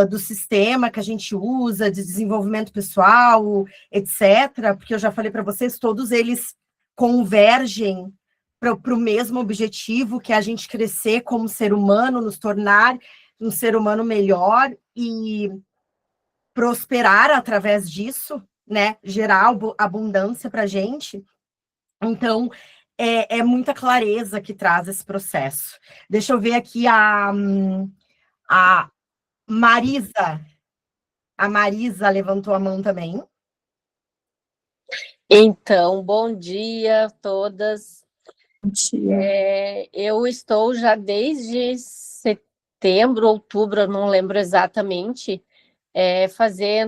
do sistema que a gente usa, de desenvolvimento pessoal, etc., porque eu já falei para vocês, todos eles convergem para o mesmo objetivo, que é a gente crescer como ser humano, nos tornar um ser humano melhor e prosperar através disso, né? Gerar abundância para a gente. Então, é muita clareza que traz esse processo. Deixa eu ver aqui a Marisa. A Marisa levantou a mão também. Então, bom dia a todas. Bom dia. Eu estou já desde setembro, outubro, eu não lembro exatamente,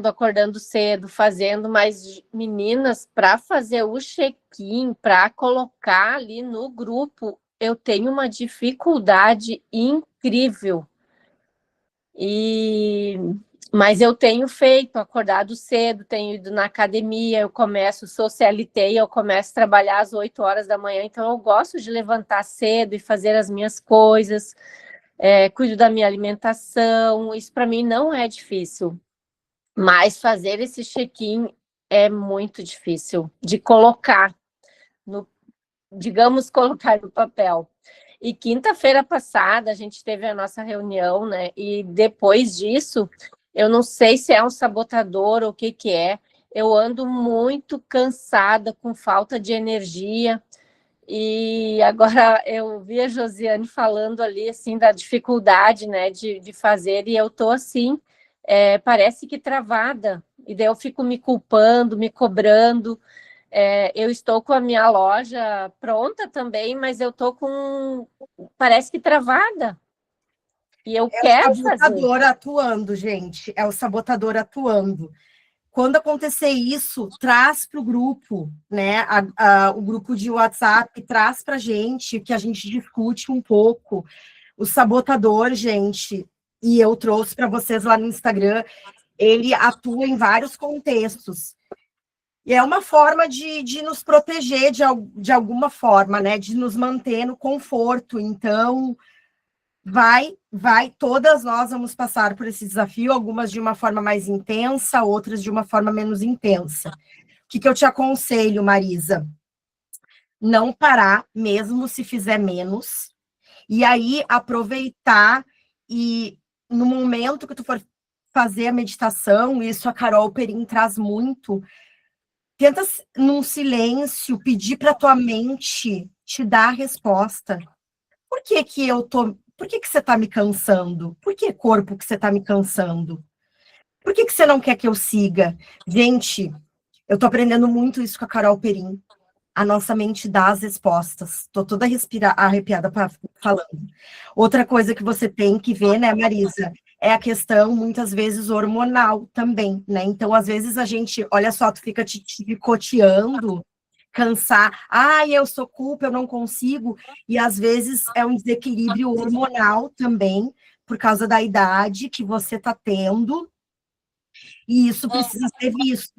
acordando cedo, fazendo mais meninas para fazer o check-in, para colocar ali no grupo. Eu tenho uma dificuldade incrível. Mas eu tenho feito, acordado cedo, tenho ido na academia, sou CLT, eu começo a trabalhar às 8 horas da manhã, então eu gosto de levantar cedo e fazer as minhas coisas, cuido da minha alimentação, isso para mim não é difícil, mas fazer esse check-in é muito difícil de colocar colocar no papel. E quinta-feira passada a gente teve a nossa reunião, né? E depois disso, eu não sei se é um sabotador ou o que é. Eu ando muito cansada, com falta de energia. E agora eu vi a Josiane falando ali, assim, da dificuldade, né, de fazer. E eu tô assim, parece que travada. E daí eu fico me culpando, me cobrando. Eu estou com a minha loja pronta também, mas eu estou parece que travada. E eu quero fazer. É o sabotador atuando, gente. É o sabotador atuando. Quando acontecer isso, traz para o grupo, né? O grupo de WhatsApp traz para a gente, que a gente discute um pouco. O sabotador, gente, e eu trouxe para vocês lá no Instagram, ele atua em vários contextos. E é uma forma de nos proteger de alguma forma, né? De nos manter no conforto. Então, todas nós vamos passar por esse desafio, algumas de uma forma mais intensa, outras de uma forma menos intensa. O que eu te aconselho, Marisa? Não parar, mesmo se fizer menos, e aí aproveitar e no momento que tu for fazer a meditação, isso a Carol Perin traz muito. Tenta, num silêncio, pedir para tua mente te dar a resposta. Por que você está me cansando? Por que, corpo, que você está me cansando? Por que você não quer que eu siga? Gente, eu estou aprendendo muito isso com a Carol Perin. A nossa mente dá as respostas. Estou toda arrepiada falando. Outra coisa que você tem que ver, né, Marisa, é a questão, muitas vezes, hormonal também, né? Então, às vezes, a gente, olha só, tu fica te picoteando, cansar, eu sou culpa, eu não consigo, e às vezes é um desequilíbrio hormonal também, por causa da idade que você está tendo, e isso precisa ser visto.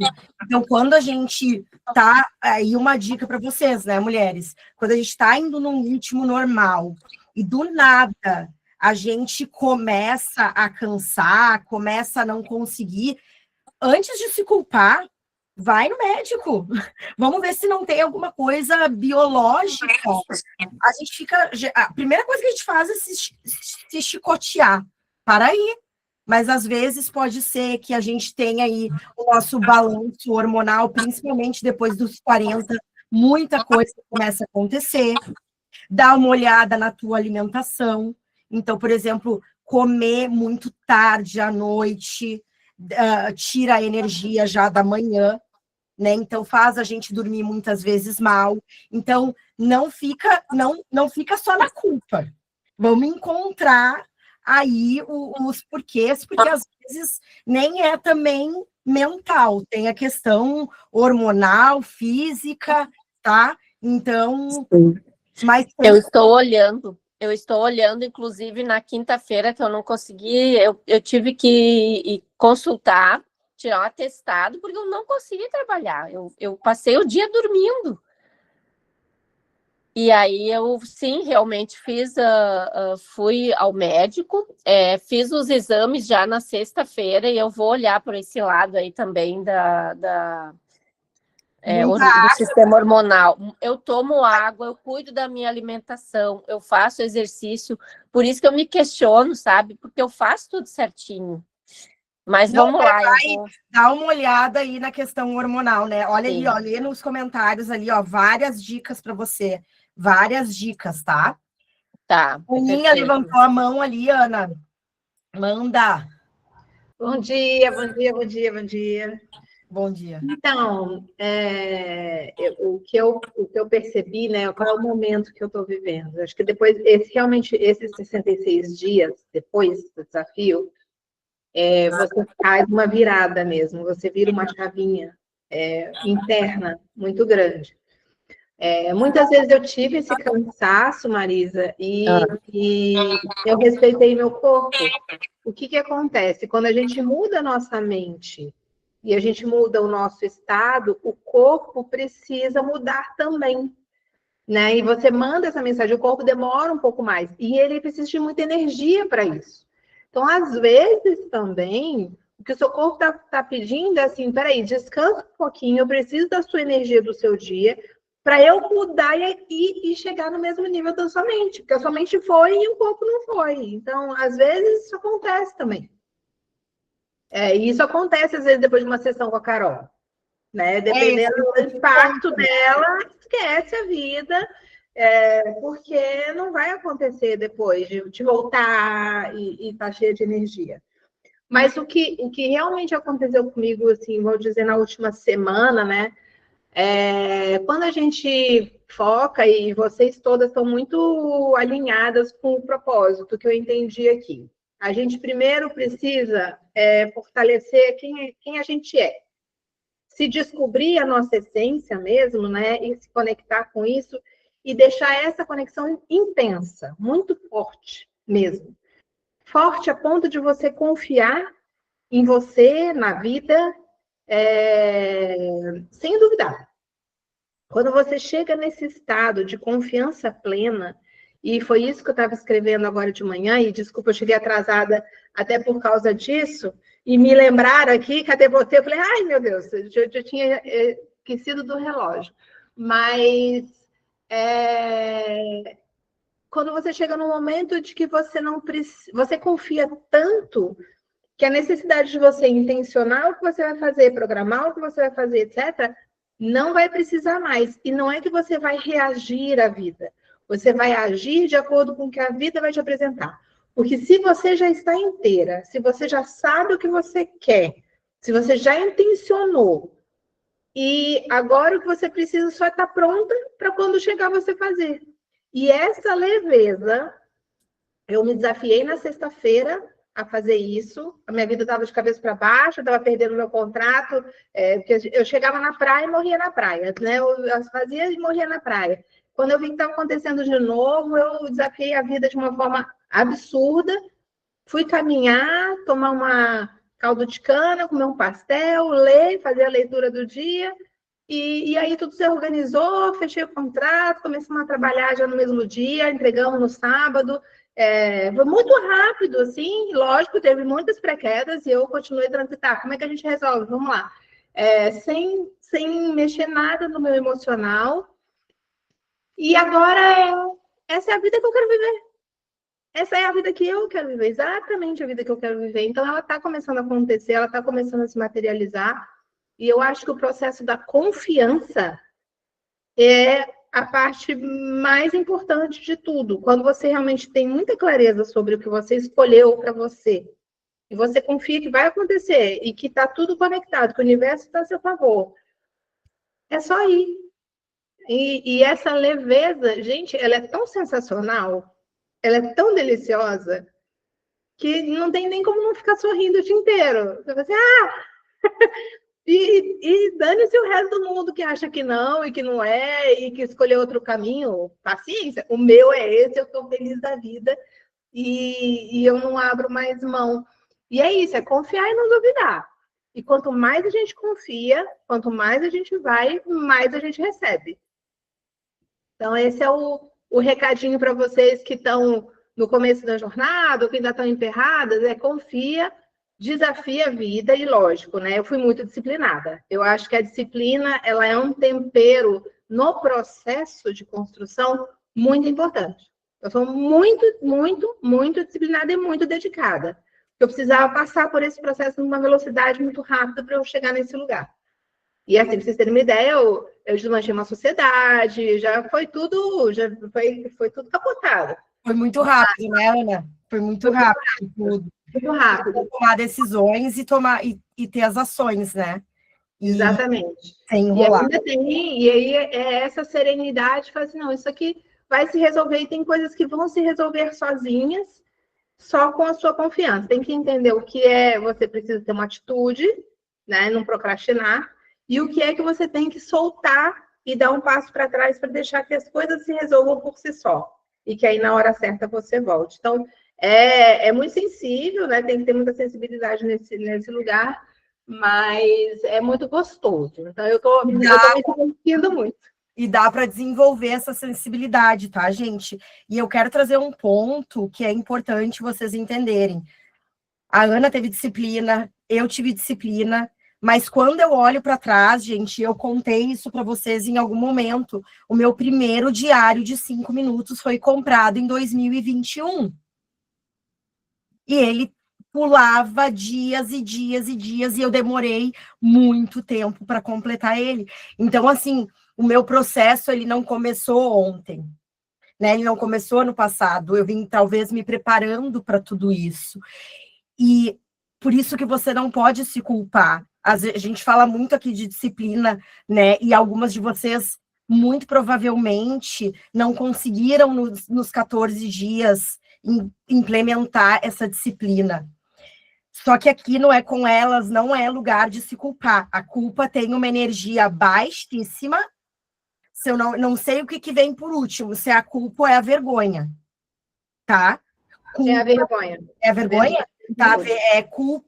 Então, quando a gente tá, aí uma dica para vocês, né, mulheres, quando a gente está indo num ritmo normal, e do nada a gente começa a cansar, começa a não conseguir, antes de se culpar, vai no médico. Vamos ver se não tem alguma coisa biológica. A gente fica. A primeira coisa que a gente faz é se chicotear. Para aí. Mas às vezes pode ser que a gente tenha aí o nosso balanço hormonal, principalmente depois dos 40, muita coisa começa a acontecer. Dá uma olhada na tua alimentação. Então, por exemplo, comer muito tarde à noite, tira a energia já da manhã. né? Então faz a gente dormir muitas vezes mal. Então não fica só na culpa. Vamos encontrar aí os porquês, porque às vezes nem é também mental, tem a questão hormonal, física, tá? Então, mas eu estou olhando, inclusive na quinta-feira que eu não consegui, eu tive que consultar, tirar um atestado, porque eu não consegui trabalhar. Eu passei o dia dormindo. E aí eu, sim, realmente fui ao médico, fiz os exames já na sexta-feira e eu vou olhar por esse lado aí também do sistema hormonal. Eu tomo água, eu cuido da minha alimentação, eu faço exercício, por isso que eu me questiono, sabe? Porque eu faço tudo certinho. Mas vamos lá, dá uma olhada aí na questão hormonal, né? Olha Sim. ali, ó, lê nos comentários ali, ó, várias dicas para você. Várias dicas, tá? Tá. Aninha levantou a mão ali, Ana. Manda. Bom dia, bom dia, bom dia, bom dia. Bom dia. Então, o que eu percebi, né? Qual é o momento que eu estou vivendo? Acho que depois, realmente, esses 66 dias depois do desafio, você faz uma virada mesmo, você vira uma chavinha interna muito grande. Muitas vezes eu tive esse cansaço, Marisa, e eu respeitei meu corpo. O que acontece? Quando a gente muda a nossa mente e a gente muda o nosso estado, o corpo precisa mudar também, né? E você manda essa mensagem, o corpo demora um pouco mais, e ele precisa de muita energia para isso. Então, às vezes, também, o que o seu corpo tá pedindo é assim, peraí, descansa um pouquinho, eu preciso da sua energia do seu dia, para eu mudar e chegar no mesmo nível da sua mente, porque a sua mente foi e o corpo não foi. Então, às vezes, isso acontece também. E isso acontece, às vezes, depois de uma sessão com a Carol. Né? Dependendo do impacto dela, esquece a vida, porque não vai acontecer depois de voltar e estar cheia de energia. Mas o que realmente aconteceu comigo, assim, vou dizer, na última semana, né? Quando a gente foca, e vocês todas estão muito alinhadas com o propósito que eu entendi aqui. A gente primeiro precisa fortalecer quem a gente é. Se descobrir a nossa essência mesmo, né? E se conectar com isso e deixar essa conexão intensa, muito forte mesmo. Forte a ponto de você confiar em você, na vida, sem duvidar. Quando você chega nesse estado de confiança plena, e foi isso que eu estava escrevendo agora de manhã, e desculpa, eu cheguei atrasada até por causa disso, e me lembraram aqui, cadê você? Eu falei, ai meu Deus, eu tinha esquecido do relógio. Mas quando você chega num momento de que você não precisa, você confia tanto que a necessidade de você intencionar o que você vai fazer, programar o que você vai fazer, etc., não vai precisar mais. E não é que você vai reagir à vida. Você vai agir de acordo com o que a vida vai te apresentar. Porque se você já está inteira, se você já sabe o que você quer, se você já intencionou, e agora o que você precisa só estar pronta para quando chegar você fazer. E essa leveza, eu me desafiei na sexta-feira a fazer isso. A minha vida estava de cabeça para baixo, eu estava perdendo meu contrato, porque eu chegava na praia e morria na praia, né? Eu fazia e morria na praia. Quando eu vi que estava acontecendo de novo, eu desafiei a vida de uma forma absurda, fui caminhar, tomar uma caldo de cana, comer um pastel, ler, fazer a leitura do dia, e aí tudo se organizou, fechei o contrato, começamos a trabalhar já no mesmo dia, entregamos no sábado. Foi muito rápido, assim, lógico, teve muitas pré-quedas e eu continuei transitar. Como é que a gente resolve? Vamos lá. Sem mexer nada no meu emocional. E agora, essa é a vida que eu quero viver. Essa é a vida que eu quero viver, exatamente a vida que eu quero viver. Então, ela está começando a acontecer, ela está começando a se materializar. E eu acho que o processo da confiança é a parte mais importante de tudo. Quando você realmente tem muita clareza sobre o que você escolheu para você, e você confia que vai acontecer, e que está tudo conectado, que o universo está a seu favor, É só ir. E essa leveza, gente, ela é tão sensacional, ela é tão deliciosa, que não tem nem como não ficar sorrindo o dia inteiro. Você vai assim, e dane-se o resto do mundo que acha que não, e que não é, e que escolheu outro caminho. Paciência, o meu é esse, eu estou feliz da vida, e eu não abro mais mão. E é isso, é confiar e não duvidar. E quanto mais a gente confia, quanto mais a gente vai, mais a gente recebe. Então, esse é o recadinho para vocês que estão no começo da jornada, ou que ainda estão emperradas, confia, desafia a vida, e lógico, né? Eu fui muito disciplinada. Eu acho que a disciplina, ela é um tempero no processo de construção muito importante. Eu sou muito, muito, muito disciplinada e muito dedicada. Eu precisava passar por esse processo numa velocidade muito rápida para eu chegar nesse lugar. E assim, pra vocês terem uma ideia, eu desmanchei uma sociedade, já foi tudo capotado. Foi muito rápido, né, Ana? Foi muito rápido tudo. Muito rápido. Tomar decisões e ter as ações, né? Exatamente. Sem enrolar. E aí é essa serenidade, fala assim, não, isso aqui vai se resolver, e tem coisas que vão se resolver sozinhas, só com a sua confiança. Tem que entender o que você precisa ter uma atitude, né? Não procrastinar, e o que é que você tem que soltar e dar um passo para trás para deixar que as coisas se resolvam por si só. E que aí, na hora certa, você volte. Então, é muito sensível, né? Tem que ter muita sensibilidade nesse lugar, mas é muito gostoso. Então, eu tô me divertindo muito. E dá para desenvolver essa sensibilidade, tá, gente? E eu quero trazer um ponto que é importante vocês entenderem. A Ana teve disciplina, eu tive disciplina, mas quando eu olho para trás, gente, eu contei isso para vocês em algum momento. O meu primeiro diário de 5 minutos foi comprado em 2021. E ele pulava dias e dias e dias, e eu demorei muito tempo para completar ele. Então, assim, o meu processo, ele não começou ontem, né? Ele não começou ano passado. Eu vim, talvez, me preparando para tudo isso. E por isso que você não pode se culpar. A gente fala muito aqui de disciplina, né? E algumas de vocês, muito provavelmente, não conseguiram nos 14 dias implementar essa disciplina. Só que aqui não é com elas, não é lugar de se culpar. A culpa tem uma energia baixíssima. Se eu não sei o que vem por último, se é a culpa ou é a vergonha. Tá? Culpa, é a vergonha. É a vergonha? Tá?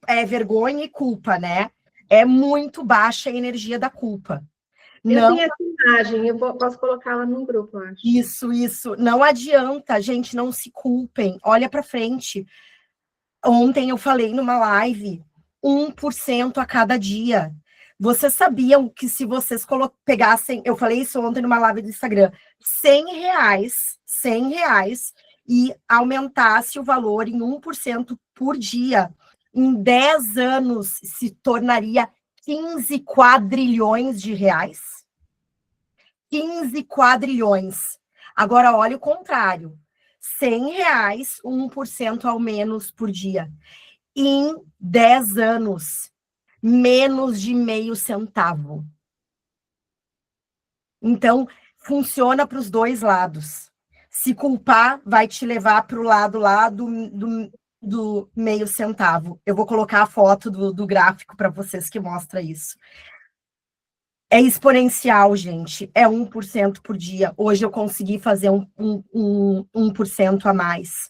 É vergonha e culpa, né? É muito baixa a energia da culpa. Eu tenho essa imagem, eu posso colocá-la num grupo, eu acho. Isso. Não adianta, gente, não se culpem. Olha para frente. Ontem eu falei numa live, 1% a cada dia. Vocês sabiam que se vocês pegassem, eu falei isso ontem numa live do Instagram, R$100 e aumentasse o valor em 1% por dia, em 10 anos se tornaria 15 quadrilhões de reais. 15 quadrilhões. Agora, olha o contrário. R$100, 1% ao menos por dia. Em 10 anos, menos de meio centavo. Então, funciona para os dois lados. Se culpar, vai te levar para o lado lá do meio centavo. Eu vou colocar a foto do gráfico para vocês que mostra isso. É exponencial, gente. É 1% por dia. Hoje eu consegui fazer 1% a mais.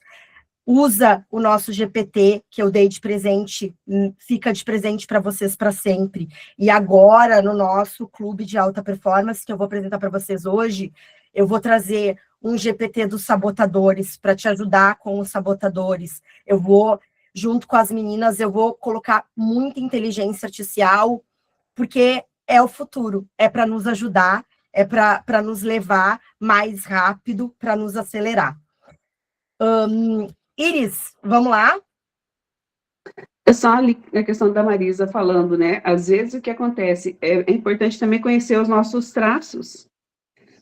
Usa o nosso GPT, que eu dei de presente, fica de presente para vocês para sempre. E agora, no nosso clube de alta performance, que eu vou apresentar para vocês hoje, eu vou trazer um GPT dos sabotadores, para te ajudar com os sabotadores. Eu vou, junto com as meninas, eu vou colocar muita inteligência artificial, porque é o futuro, é para nos ajudar, é para nos levar mais rápido, para nos acelerar. Iris, vamos lá? É só a questão da Marisa falando, né? Às vezes o que acontece é importante também conhecer os nossos traços,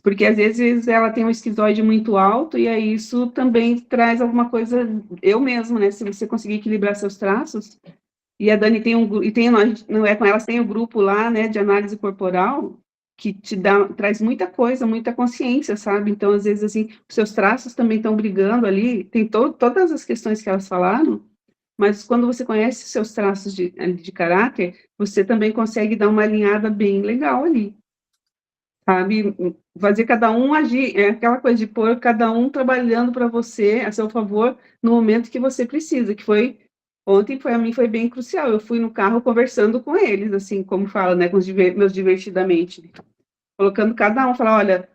porque às vezes ela tem um esquizoide muito alto e aí isso também traz alguma coisa, eu mesmo, né? Se você conseguir equilibrar seus traços, e a Dani tem não é com elas, tem um grupo lá, né, de análise corporal, que traz muita coisa, muita consciência, sabe? Então, às vezes, assim, os seus traços também estão brigando ali, tem todas as questões que elas falaram, mas quando você conhece os seus traços de caráter, você também consegue dar uma alinhada bem legal ali, sabe? Fazer cada um agir, é aquela coisa de pôr cada um trabalhando para você, a seu favor, no momento que você precisa, que foi, ontem para mim foi bem crucial, eu fui no carro conversando com eles, assim, como fala, né, com meus divertidamente, colocando cada um, falar, olha,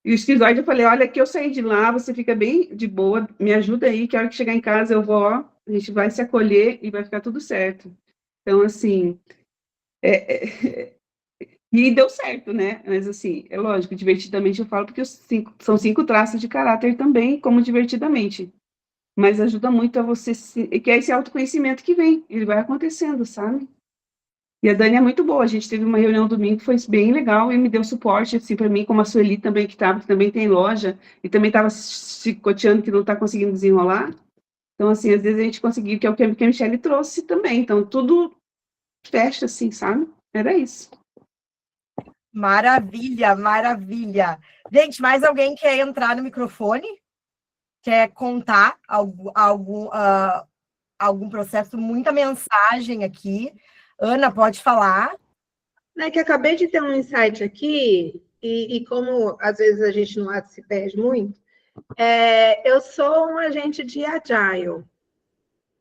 e o esquizoide eu falei, olha, que eu saí de lá, você fica bem de boa, me ajuda aí, que a hora que chegar em casa eu vou, ó, a gente vai se acolher e vai ficar tudo certo. Então, assim, e deu certo, né? Mas, assim, é lógico, divertidamente eu falo, porque são 5 traços de caráter também, como divertidamente. Mas ajuda muito a você, que é esse autoconhecimento que vem, ele vai acontecendo, sabe? E a Dani é muito boa, a gente teve uma reunião domingo que foi bem legal e me deu suporte, assim, para mim, como a Sueli também, que também tem loja, e também estava chicoteando que não está conseguindo desenrolar. Então, assim, às vezes a gente conseguiu, que é o que a Michelle trouxe também. Então, tudo fecha, assim, sabe? Era isso. Maravilha, maravilha. Gente, mais alguém quer entrar no microfone? Quer contar algum processo? Muita mensagem aqui. Ana, pode falar. É que acabei de ter um insight aqui, e como às vezes a gente no ato se perde muito, eu sou um agente de Agile.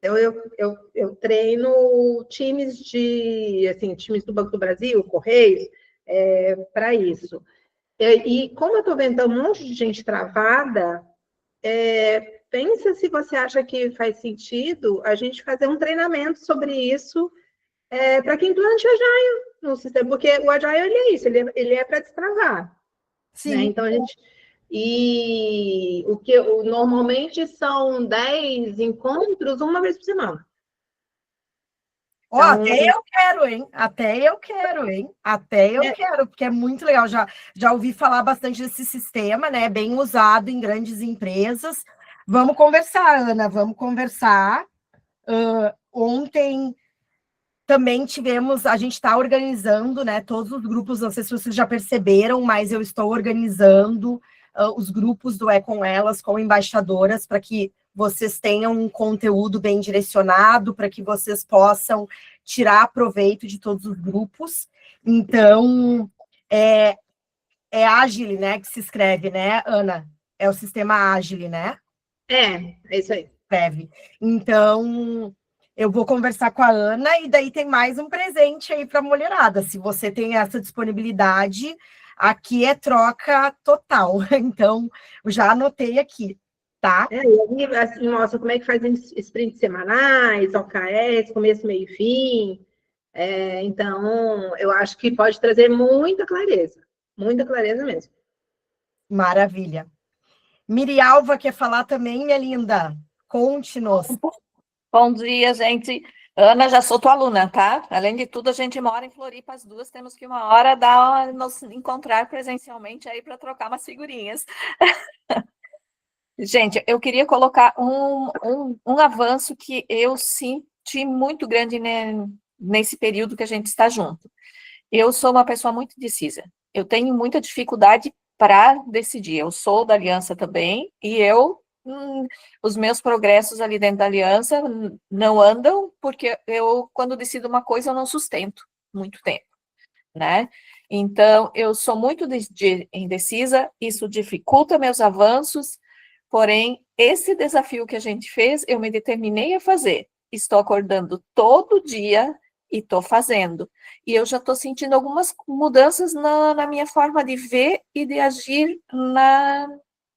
Eu treino times times do Banco do Brasil, Correios, para isso. E como eu estou vendo um monte de gente travada, pensa se você acha que faz sentido a gente fazer um treinamento sobre isso para quem implante Agile no sistema, porque o Agile ele é isso, ele é para destravar. Sim. Né? Então, normalmente são 10 encontros uma vez por semana. Ó, Então, até eu quero, hein? Até eu quero, porque é muito legal. Já ouvi falar bastante desse sistema, né? Bem usado em grandes empresas. Vamos conversar, Ana, vamos conversar. Ontem também a gente está organizando, né? Todos os grupos, não sei se vocês já perceberam, mas eu estou organizando os grupos do É Com Elas, com embaixadoras, para que vocês tenham um conteúdo bem direcionado, para que vocês possam tirar proveito de todos os grupos. Então, é Agile, né, que se escreve, né, Ana? É o sistema Agile, né? É isso aí. Escreve. Então, eu vou conversar com a Ana, e daí tem mais um presente aí para a mulherada. Se você tem essa disponibilidade, aqui é troca total. Então, eu já anotei aqui. Tá? E aí, assim, mostra como é que faz sprints semanais, OKS, começo, meio e fim. Então, eu acho que pode trazer muita clareza mesmo. Maravilha. Mirialva quer falar também, minha linda? Conte-nos. Bom dia, gente. Ana, já sou tua aluna, tá? Além de tudo, a gente mora em Floripa, as duas, temos que uma hora nos encontrar presencialmente aí para trocar umas figurinhas. Gente, eu queria colocar um avanço que eu senti muito grande, né, nesse período que a gente está junto. Eu sou uma pessoa muito indecisa. Eu tenho muita dificuldade para decidir. Eu sou da aliança também, e os meus progressos ali dentro da aliança não andam, porque quando decido uma coisa, eu não sustento muito tempo, né? Então, eu sou muito indecisa, isso dificulta meus avanços. Porém, esse desafio que a gente fez, eu me determinei a fazer. Estou acordando todo dia e estou fazendo. E eu já estou sentindo algumas mudanças na minha forma de ver e de agir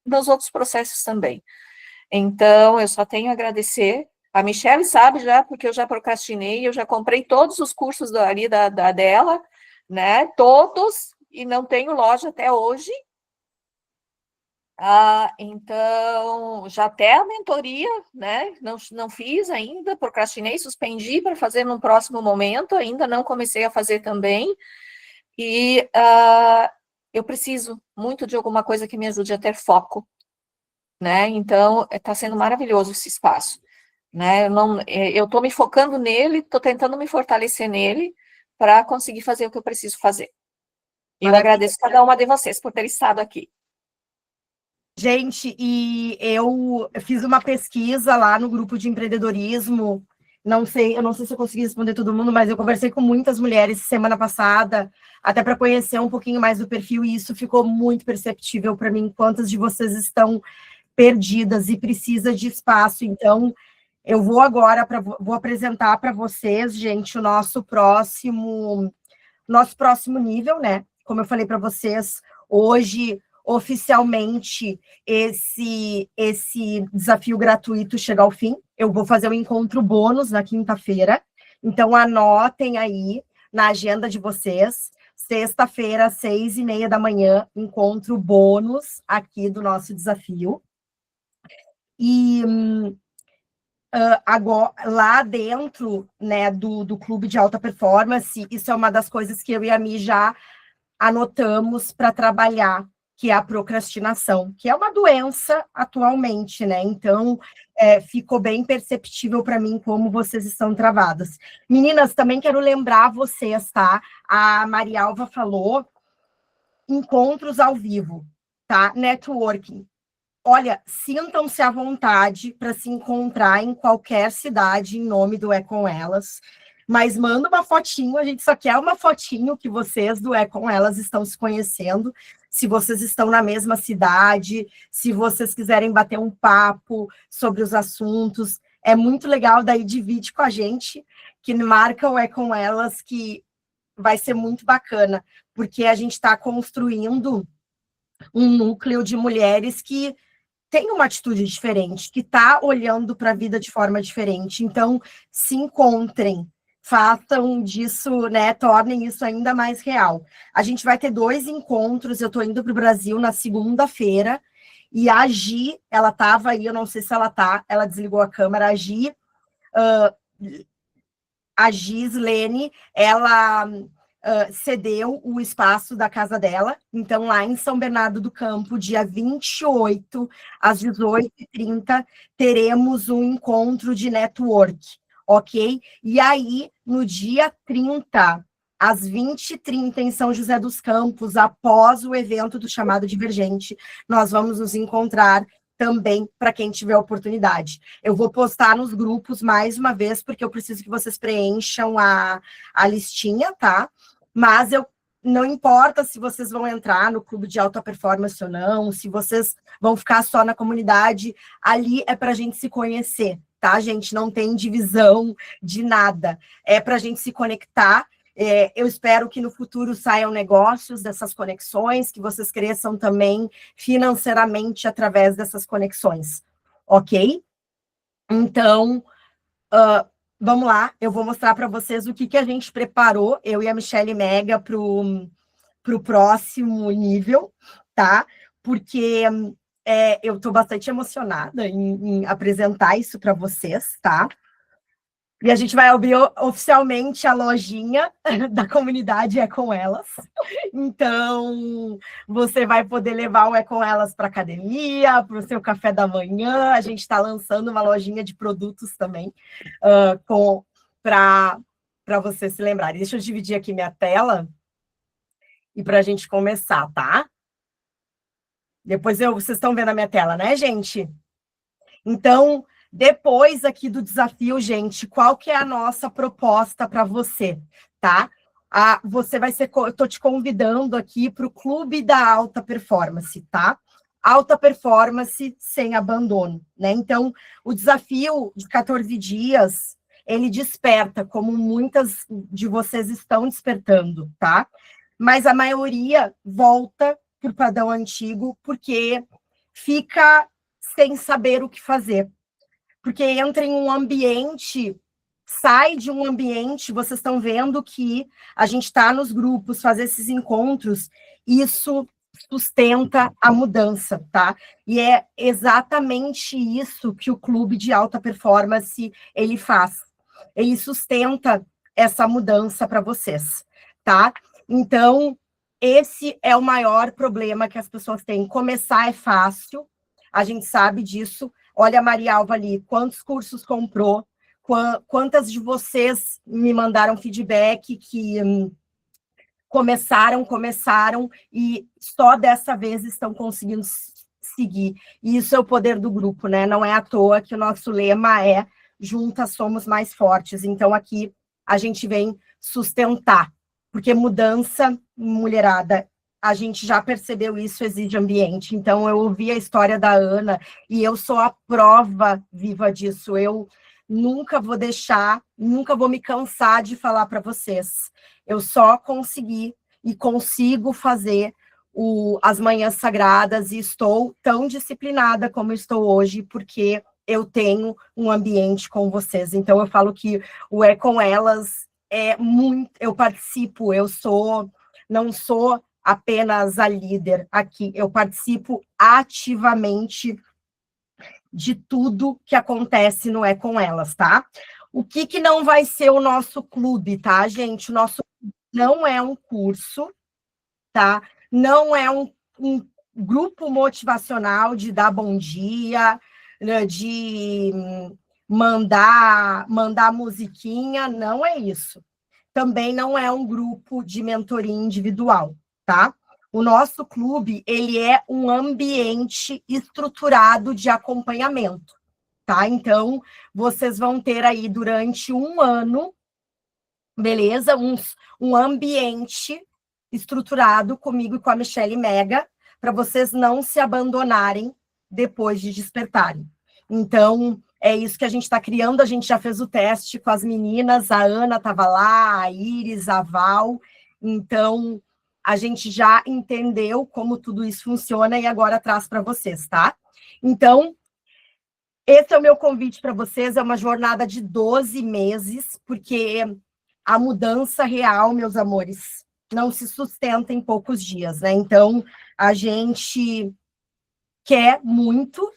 nos outros processos também. Então, eu só tenho a agradecer. A Michelle sabe já, porque eu já procrastinei, eu já comprei todos os cursos ali dela, né? Todos, e não tenho loja até hoje. Então, já até a mentoria, né, não fiz ainda, procrastinei, suspendi para fazer num próximo momento, ainda não comecei a fazer também, e eu preciso muito de alguma coisa que me ajude a ter foco, né, então, está sendo maravilhoso esse espaço, né, eu estou me focando nele, estou tentando me fortalecer nele, para conseguir fazer o que eu preciso fazer. Eu agradeço cada uma de vocês por ter estado aqui. Gente, e eu fiz uma pesquisa lá no grupo de empreendedorismo. Eu não sei se eu consegui responder todo mundo, mas eu conversei com muitas mulheres semana passada, até para conhecer um pouquinho mais do perfil, e isso ficou muito perceptível para mim, quantas de vocês estão perdidas e precisa de espaço. Então, eu vou agora vou apresentar para vocês, gente, o nosso próximo nível, né? Como eu falei para vocês, hoje, oficialmente, esse desafio gratuito chega ao fim. Eu vou fazer um encontro bônus na quinta-feira, então anotem aí na agenda de vocês, sexta-feira, 6h30 da manhã, encontro bônus aqui do nosso desafio. E agora, lá dentro, né, do clube de alta performance, isso é uma das coisas que eu e a Mi já anotamos para trabalhar, que é a procrastinação, que é uma doença atualmente, né? Então, ficou bem perceptível para mim como vocês estão travadas. Meninas, também quero lembrar vocês, tá? A Marialva falou encontros ao vivo, tá? Networking. Olha, sintam-se à vontade para se encontrar em qualquer cidade em nome do É Com Elas, mas manda uma fotinho, a gente só quer uma fotinho que vocês do É Com Elas estão se conhecendo, se vocês estão na mesma cidade, se vocês quiserem bater um papo sobre os assuntos, é muito legal, daí divide com a gente, que marca o É Com Elas, que vai ser muito bacana, porque a gente está construindo um núcleo de mulheres que tem uma atitude diferente, que está olhando para a vida de forma diferente. Então, se encontrem, façam disso, né, tornem isso ainda mais real. A gente vai ter 2 encontros, eu estou indo para o Brasil na segunda-feira, e a Gi, ela estava aí, eu não sei se ela está, ela desligou a câmera, a Gislene, ela cedeu o espaço da casa dela, então lá em São Bernardo do Campo, dia 28, às 18h30, teremos um encontro de network, ok? E aí, no dia 30, às 20h30, em São José dos Campos, após o evento do Chamado Divergente, nós vamos nos encontrar também para quem tiver oportunidade. Eu vou postar nos grupos mais uma vez, porque eu preciso que vocês preencham a listinha, tá? Mas não importa se vocês vão entrar no clube de alta performance ou não, se vocês vão ficar só na comunidade, ali é para a gente se conhecer, tá, gente? Não tem divisão de nada, é para a gente se conectar. Eu espero que no futuro saiam negócios dessas conexões, que vocês cresçam também financeiramente através dessas conexões, ok? Então, vamos lá, eu vou mostrar para vocês o que a gente preparou, eu e a Michelle Mega, para o próximo nível, tá? Porque eu estou bastante emocionada em apresentar isso para vocês, tá? E a gente vai abrir oficialmente a lojinha da comunidade É Com Elas. Então, você vai poder levar o É Com Elas para academia, para o seu café da manhã. A gente está lançando uma lojinha de produtos também, para você se lembrarem. Deixa eu dividir aqui minha tela e para a gente começar, tá? Depois vocês estão vendo a minha tela, né, gente? Então, depois aqui do desafio, gente, qual que é a nossa proposta para você, tá? Você vai ser, eu estou te convidando aqui para o Clube da Alta Performance, tá? Alta performance sem abandono, né? Então, o desafio de 14 dias, ele desperta, como muitas de vocês estão despertando, tá? Mas a maioria volta para o padrão antigo, porque fica sem saber o que fazer. Porque entra em um ambiente, sai de um ambiente, vocês estão vendo que a gente está nos grupos, fazer esses encontros, isso sustenta a mudança, tá? E é exatamente isso que o clube de alta performance, ele faz. Ele sustenta essa mudança para vocês, tá? Então, esse é o maior problema que as pessoas têm. Começar é fácil, a gente sabe disso. Olha a Maria Alva ali, quantos cursos comprou, quantas de vocês me mandaram feedback que começaram e só dessa vez estão conseguindo seguir. E isso é o poder do grupo, né? Não é à toa que o nosso lema é juntas somos mais fortes. Então, aqui a gente vem sustentar, porque mudança, mulherada, a gente já percebeu isso, exige ambiente. Então, eu ouvi a história da Ana e eu sou a prova viva disso. Eu nunca vou deixar, nunca vou me cansar de falar para vocês. Eu só consegui e consigo fazer as manhãs sagradas e estou tão disciplinada como estou hoje, porque eu tenho um ambiente com vocês. Então, eu falo que o É Com Elas é muito... Eu participo, não sou apenas a líder aqui, eu participo ativamente de tudo que acontece no É Com Elas, tá? O que não vai ser o nosso clube, tá, gente? O nosso não é um curso, tá? Não é um grupo motivacional de dar bom dia, né, de mandar musiquinha, não é isso. Também não é um grupo de mentoria individual, tá? O nosso clube, ele é um ambiente estruturado de acompanhamento, tá? Então, vocês vão ter aí durante um ano, beleza? Um ambiente estruturado comigo e com a Michelle Mega, para vocês não se abandonarem depois de despertarem. Então, é isso que a gente está criando. A gente já fez o teste com as meninas, a Ana estava lá, a Iris, a Val. Então, a gente já entendeu como tudo isso funciona e agora traz para vocês, tá? Então, esse é o meu convite para vocês. É uma jornada de 12 meses, porque a mudança real, meus amores, não se sustenta em poucos dias, né? Então, a gente quer muito,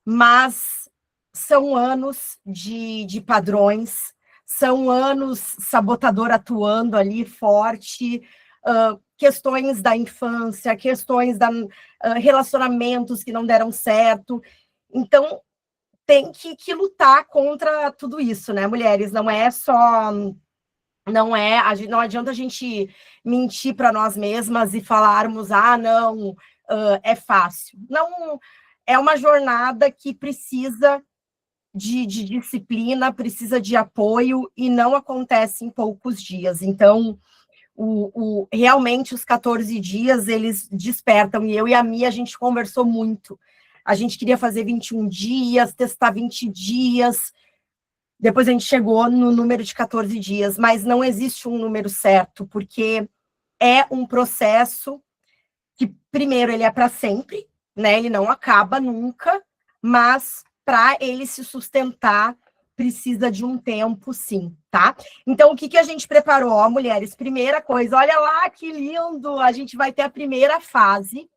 mas são anos de padrões, são anos sabotador atuando ali forte, questões da infância, questões da relacionamentos que não deram certo. Então, tem que lutar contra tudo isso, né, mulheres? Não adianta a gente mentir para nós mesmas e falarmos, não, é fácil. Não, é uma jornada que precisa de disciplina, precisa de apoio e não acontece em poucos dias. Então, realmente os 14 dias, eles despertam. E eu e a Mia, a gente conversou muito. A gente queria fazer 21 dias, testar 20 dias... Depois a gente chegou no número de 14 dias, mas não existe um número certo, porque é um processo que, primeiro, ele é para sempre, né? Ele não acaba nunca, mas para ele se sustentar, precisa de um tempo, sim, tá? Então, o que a gente preparou, ó, mulheres? Primeira coisa, olha lá que lindo! A gente vai ter a primeira fase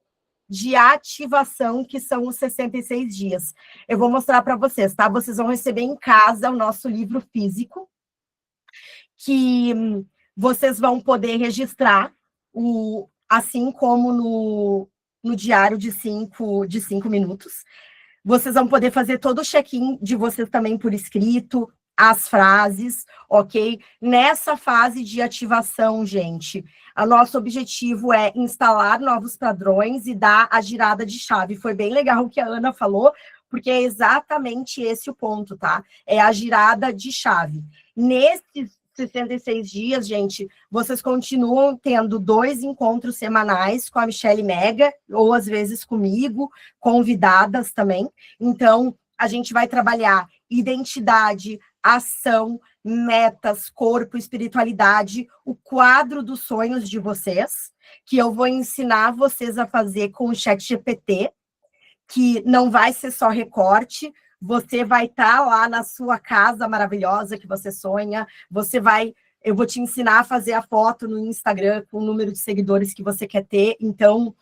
de ativação, que são os 66 dias. Eu vou mostrar para vocês, tá? Vocês vão receber em casa o nosso livro físico, que vocês vão poder registrar, assim como no diário de 5 minutos. Vocês vão poder fazer todo o check-in de vocês também por escrito, as frases, ok? Nessa fase de ativação, gente, o nosso objetivo é instalar novos padrões e dar a girada de chave. Foi bem legal o que a Ana falou, porque é exatamente esse o ponto, tá? É a girada de chave. Nesses 66 dias, gente, vocês continuam tendo 2 encontros semanais com a Michelle Mega, ou às vezes comigo, convidadas também. Então, a gente vai trabalhar identidade, ação, metas, corpo, espiritualidade, o quadro dos sonhos de vocês, que eu vou ensinar vocês a fazer com o ChatGPT, que não vai ser só recorte, você vai estar lá na sua casa maravilhosa que você sonha, eu vou te ensinar a fazer a foto no Instagram com o número de seguidores que você quer ter, então,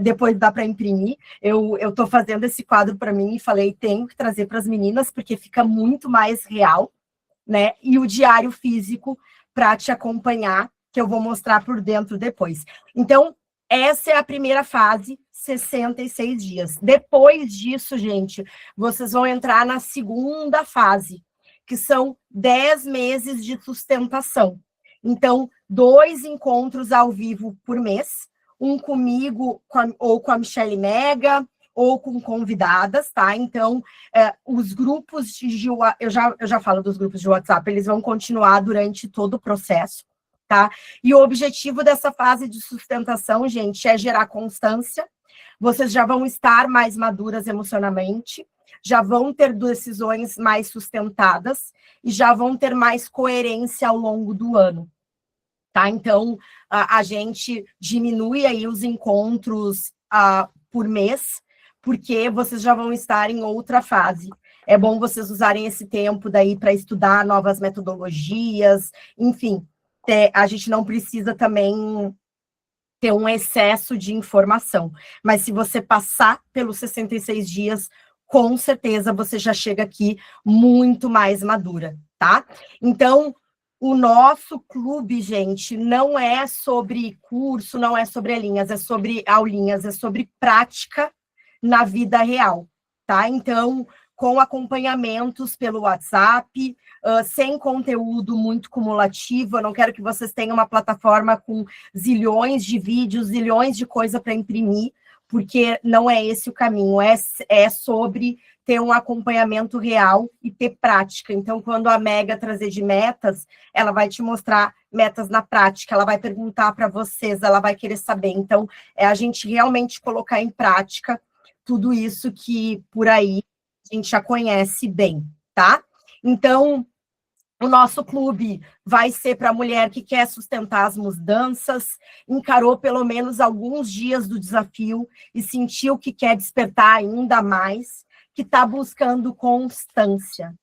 depois dá para imprimir. Eu estou fazendo esse quadro para mim e falei, tenho que trazer para as meninas, porque fica muito mais real, né? E o diário físico para te acompanhar, que eu vou mostrar por dentro depois. Então, essa é a primeira fase, 66 dias. Depois disso, gente, vocês vão entrar na segunda fase, que são 10 meses de sustentação. Então, 2 encontros ao vivo por mês, um comigo ou com a Michele Mega, ou com convidadas, tá? Então, os grupos eu já falo dos grupos de WhatsApp, eles vão continuar durante todo o processo, tá? E o objetivo dessa fase de sustentação, gente, é gerar constância. Vocês já vão estar mais maduras emocionalmente, já vão ter decisões mais sustentadas e já vão ter mais coerência ao longo do ano, tá? Então, a gente diminui aí os encontros por mês, porque vocês já vão estar em outra fase. É bom vocês usarem esse tempo daí para estudar novas metodologias, enfim, a gente não precisa também ter um excesso de informação, mas se você passar pelos 66 dias, com certeza você já chega aqui muito mais madura, tá? Então, o nosso clube, gente, não é sobre curso, não é sobre aulinhas, é sobre prática na vida real, tá? Então, com acompanhamentos pelo WhatsApp, sem conteúdo muito cumulativo, eu não quero que vocês tenham uma plataforma com zilhões de vídeos, zilhões de coisa para imprimir, porque não é esse o caminho, é sobre ter um acompanhamento real e ter prática. Então, quando a Mega trazer de metas, ela vai te mostrar metas na prática, ela vai perguntar para vocês, ela vai querer saber. Então, é a gente realmente colocar em prática tudo isso que por aí a gente já conhece bem, tá? Então, o nosso clube vai ser para a mulher que quer sustentar as mudanças, encarou pelo menos alguns dias do desafio e sentiu que quer despertar ainda mais, que está buscando constância.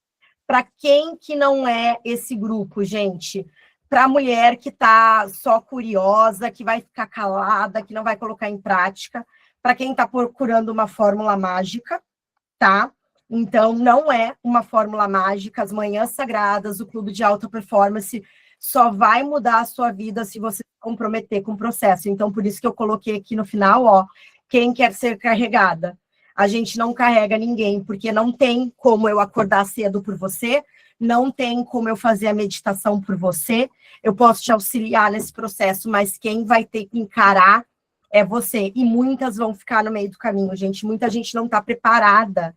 Para quem que não é esse grupo, gente? Para a mulher que está só curiosa, que vai ficar calada, que não vai colocar em prática, para quem está procurando uma fórmula mágica, tá? Então, não é uma fórmula mágica, as manhãs sagradas, o clube de alta performance só vai mudar a sua vida se você se comprometer com o processo. Então, por isso que eu coloquei aqui no final, ó, quem quer ser carregada. A gente não carrega ninguém, porque não tem como eu acordar cedo por você, não tem como eu fazer a meditação por você, eu posso te auxiliar nesse processo, mas quem vai ter que encarar é você. E muitas vão ficar no meio do caminho, gente. Muita gente não está preparada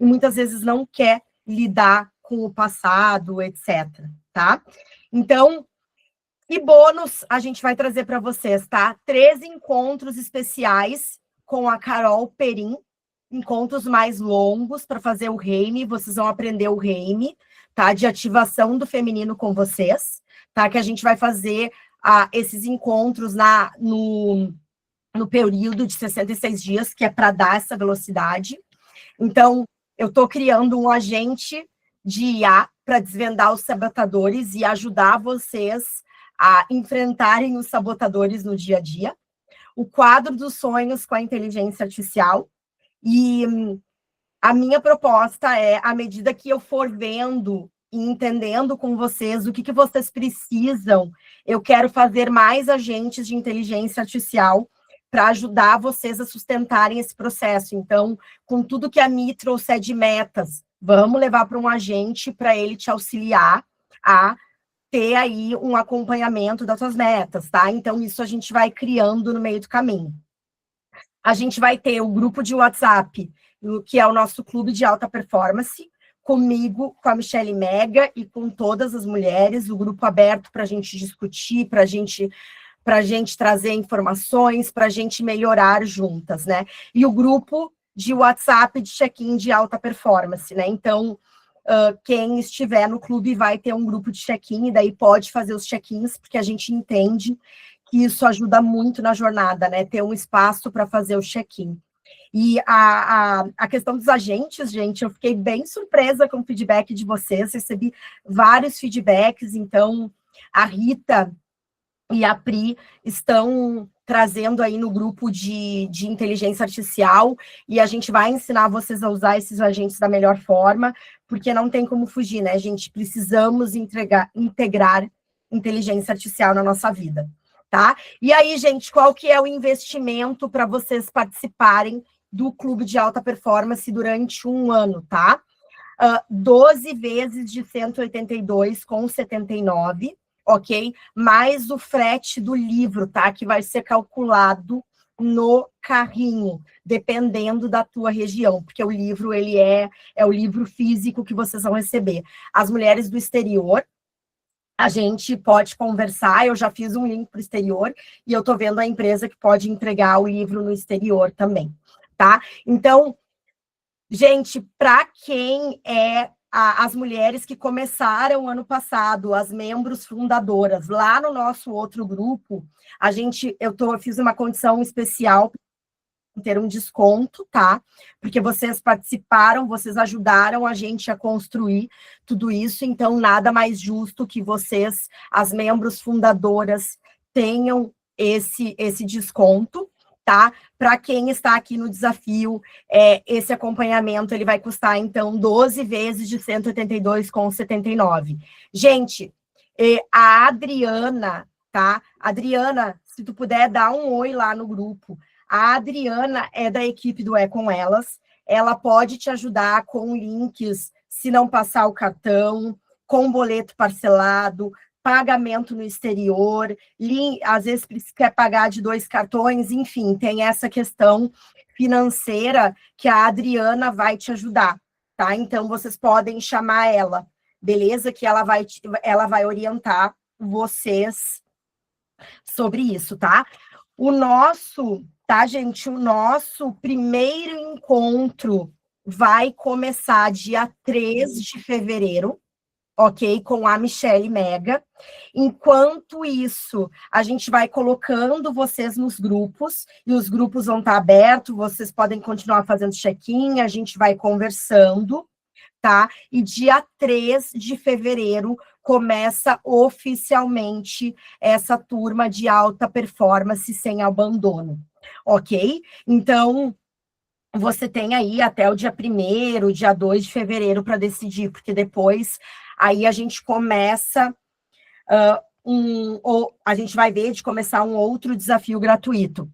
e muitas vezes não quer lidar com o passado, etc, tá? Então, e bônus a gente vai trazer para vocês, tá? 3 encontros especiais com a Carol Perim, encontros mais longos para fazer o reime, vocês vão aprender o reime, tá? De ativação do feminino com vocês, tá? Que a gente vai fazer esses encontros no período de 66 dias, que é para dar essa velocidade. Então, eu estou criando um agente de IA para desvendar os sabotadores e ajudar vocês a enfrentarem os sabotadores no dia a dia. O quadro dos sonhos com a inteligência artificial. E a minha proposta é, à medida que eu for vendo e entendendo com vocês o que vocês precisam, eu quero fazer mais agentes de inteligência artificial para ajudar vocês a sustentarem esse processo. Então, com tudo que a Mi trouxer de metas, vamos levar para um agente para ele te auxiliar a ter aí um acompanhamento das suas metas, tá? Então, isso a gente vai criando no meio do caminho. A gente vai ter o grupo de WhatsApp, que é o nosso clube de alta performance, comigo, com a Michele Mega e com todas as mulheres, o grupo aberto para a gente discutir, para a gente trazer informações, para a gente melhorar juntas, né? E o grupo de WhatsApp de check-in de alta performance, né? Então, quem estiver no clube vai ter um grupo de check-in, e daí pode fazer os check-ins, porque a gente entende que isso ajuda muito na jornada, né? Ter um espaço para fazer o check-in. E a questão dos agentes, gente, eu fiquei bem surpresa com o feedback de vocês, recebi vários feedbacks, então a Rita e a Pri estão trazendo aí no grupo de inteligência artificial, e a gente vai ensinar vocês a usar esses agentes da melhor forma, porque não tem como fugir, né, gente? Precisamos integrar inteligência artificial na nossa vida, tá? E aí, gente, qual que é o investimento para vocês participarem do clube de alta performance durante um ano, tá? 12 vezes de 182,79, ok? Mais o frete do livro, tá? Que vai ser calculado no carrinho, dependendo da tua região, porque o livro, ele é o livro físico que vocês vão receber. As mulheres do exterior, a gente pode conversar, eu já fiz um link para o exterior, e eu estou vendo a empresa que pode entregar o livro no exterior também, tá? Então, gente, para quem é as mulheres que começaram ano passado, as membros fundadoras, lá no nosso outro grupo, eu fiz uma condição especial para ter um desconto, tá? Porque vocês participaram, vocês ajudaram a gente a construir tudo isso, então nada mais justo que vocês, as membros fundadoras, tenham esse desconto, tá? Para quem está aqui no desafio, esse acompanhamento ele vai custar, então, 12 vezes de R$ 182,79. Gente, a Adriana, tá? Adriana, se tu puder dar um oi lá no grupo. A Adriana é da equipe do É Com Elas. Ela pode te ajudar com links, se não passar o cartão, com boleto parcelado, pagamento no exterior, às vezes quer pagar de 2 cartões, enfim, tem essa questão financeira que a Adriana vai te ajudar, tá? Então, vocês podem chamar ela, beleza? Que ela vai orientar vocês sobre isso, tá? Tá, gente? O nosso primeiro encontro vai começar dia 3 de fevereiro, ok? Com a Michelle Mega. Enquanto isso, a gente vai colocando vocês nos grupos, e os grupos vão estar abertos, vocês podem continuar fazendo check-in, a gente vai conversando, tá? E dia 3 de fevereiro começa oficialmente essa turma de alta performance sem abandono, ok? Então, você tem aí até o dia 1º, dia 2 de fevereiro para decidir, porque depois aí a gente começa, a gente vai ver de começar um outro desafio gratuito.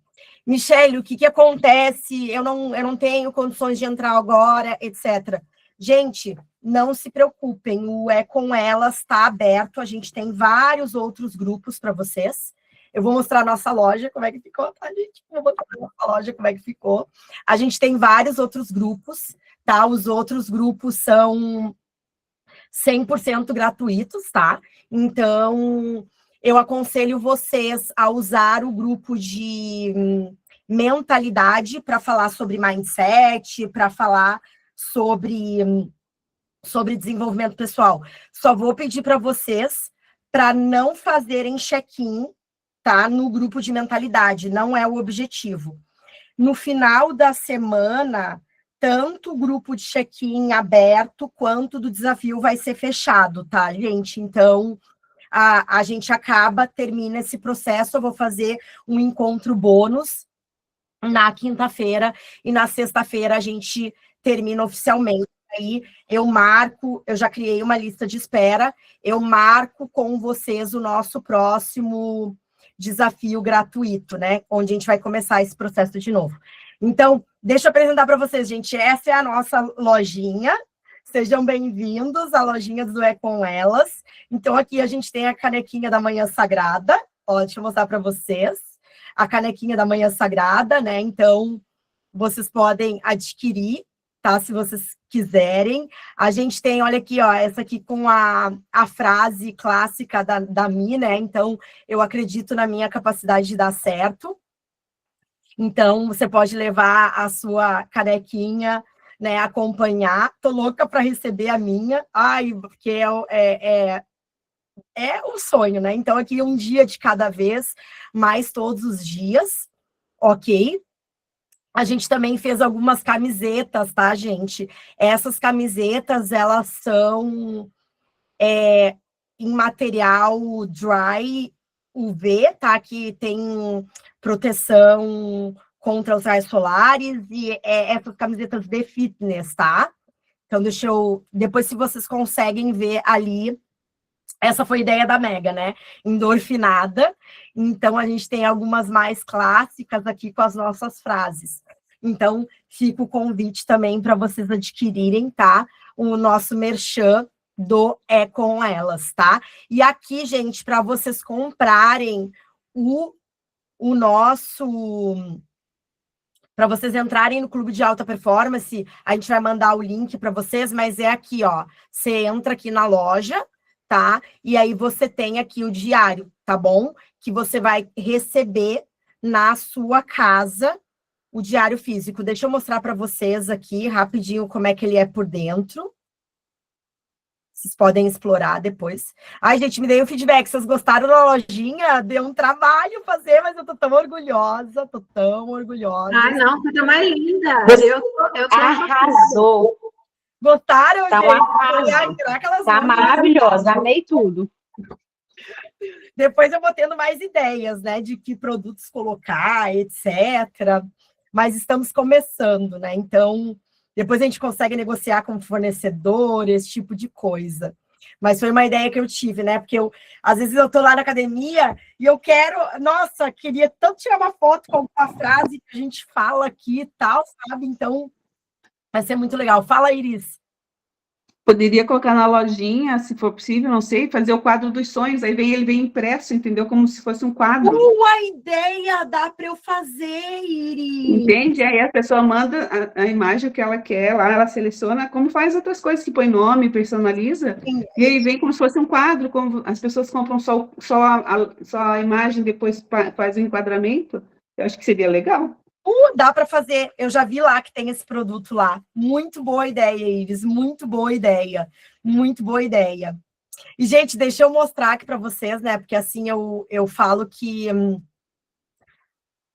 Michelle, o que acontece? Eu não tenho condições de entrar agora, etc. Gente, não se preocupem, o É Com Elas está aberto, a gente tem vários outros grupos para vocês. Eu vou mostrar a nossa loja, como é que ficou, tá, gente? Vou mostrar a nossa loja, como é que ficou. A gente tem vários outros grupos, tá? Os outros grupos são 100% gratuitos, tá? Então, eu aconselho vocês a usar o grupo de mentalidade para falar sobre mindset, para falar sobre desenvolvimento pessoal. Só vou pedir para vocês para não fazerem check-in, tá? No grupo de mentalidade, não é o objetivo. No final da semana, tanto o grupo de check-in aberto, quanto do desafio vai ser fechado, tá, gente? Então, a gente termina esse processo, eu vou fazer um encontro bônus na quinta-feira, e na sexta-feira a gente termina oficialmente. Aí eu já criei uma lista de espera, eu marco com vocês o nosso próximo desafio gratuito, né? Onde a gente vai começar esse processo de novo. Então, deixa eu apresentar para vocês, gente. Essa é a nossa lojinha. Sejam bem-vindos à lojinha do É Com Elas. Então, aqui a gente tem a canequinha da Manhã Sagrada. Ó, deixa eu mostrar para vocês. A canequinha da Manhã Sagrada, né? Então, vocês podem adquirir, tá? Se vocês quiserem. A gente tem, olha aqui, ó, essa aqui com a frase clássica da Mi, né? Então, eu acredito na minha capacidade de dar certo. Então, você pode levar a sua canequinha, né? Acompanhar. Tô louca para receber a minha. Ai, porque é um sonho, né? Então, aqui um dia de cada vez, mais todos os dias, ok? A gente também fez algumas camisetas, tá, gente? Essas camisetas, elas são em material dry UV, tá? Que tem proteção contra os raios solares, e essas camisetas de fitness, tá? Então, depois, se vocês conseguem ver ali, essa foi a ideia da Mega, né? Endorfinada. Então, a gente tem algumas mais clássicas aqui com as nossas frases. Então, fica o convite também para vocês adquirirem, tá? O nosso merchan do É Com Elas, tá? E aqui, gente, para vocês comprarem o nosso... Para vocês entrarem no Clube de Alta Performance, a gente vai mandar o link para vocês, mas é aqui, ó. Você entra aqui na loja, tá? E aí você tem aqui o diário, tá bom? Que você vai receber na sua casa o diário físico. Deixa eu mostrar para vocês aqui rapidinho como é que ele é por dentro. Vocês podem explorar depois. Ai, gente, me dei o feedback. Vocês gostaram da lojinha? Deu um trabalho fazer, mas eu tô tão orgulhosa, tô tão orgulhosa. Ah, não, coisa mais linda. Eu tô Arrasou. Gostaram, Tá um gente? arraso. Aquelas Tá luzes. maravilhosa, amei tudo. Depois eu vou tendo mais ideias, né, de que produtos colocar, etc. Mas estamos começando, né? Então, depois a gente consegue negociar com o fornecedor, esse tipo de coisa. Mas foi uma ideia que eu tive, né? Porque às vezes eu tô lá na academia e eu quero, nossa, queria tanto tirar uma foto com a frase que a gente fala aqui e tal, sabe? Então, vai ser muito legal. Fala, Iris. Poderia colocar na lojinha, se for possível, não sei, fazer o quadro dos sonhos, aí ele vem impresso, entendeu? Como se fosse um quadro. Boa ideia! Dá para eu fazer, Iris! Entende? Aí a pessoa manda a imagem que ela quer lá, ela seleciona, como faz outras coisas, que põe nome, personaliza, Sim. e aí vem como se fosse um quadro, como as pessoas compram só a imagem, depois faz o enquadramento. Eu acho que seria legal. Dá para fazer. Eu já vi lá que tem esse produto lá. Muito boa ideia, Iris. Muito boa ideia. Muito boa ideia. E, gente, deixa eu mostrar aqui para vocês, né? Porque assim eu falo que...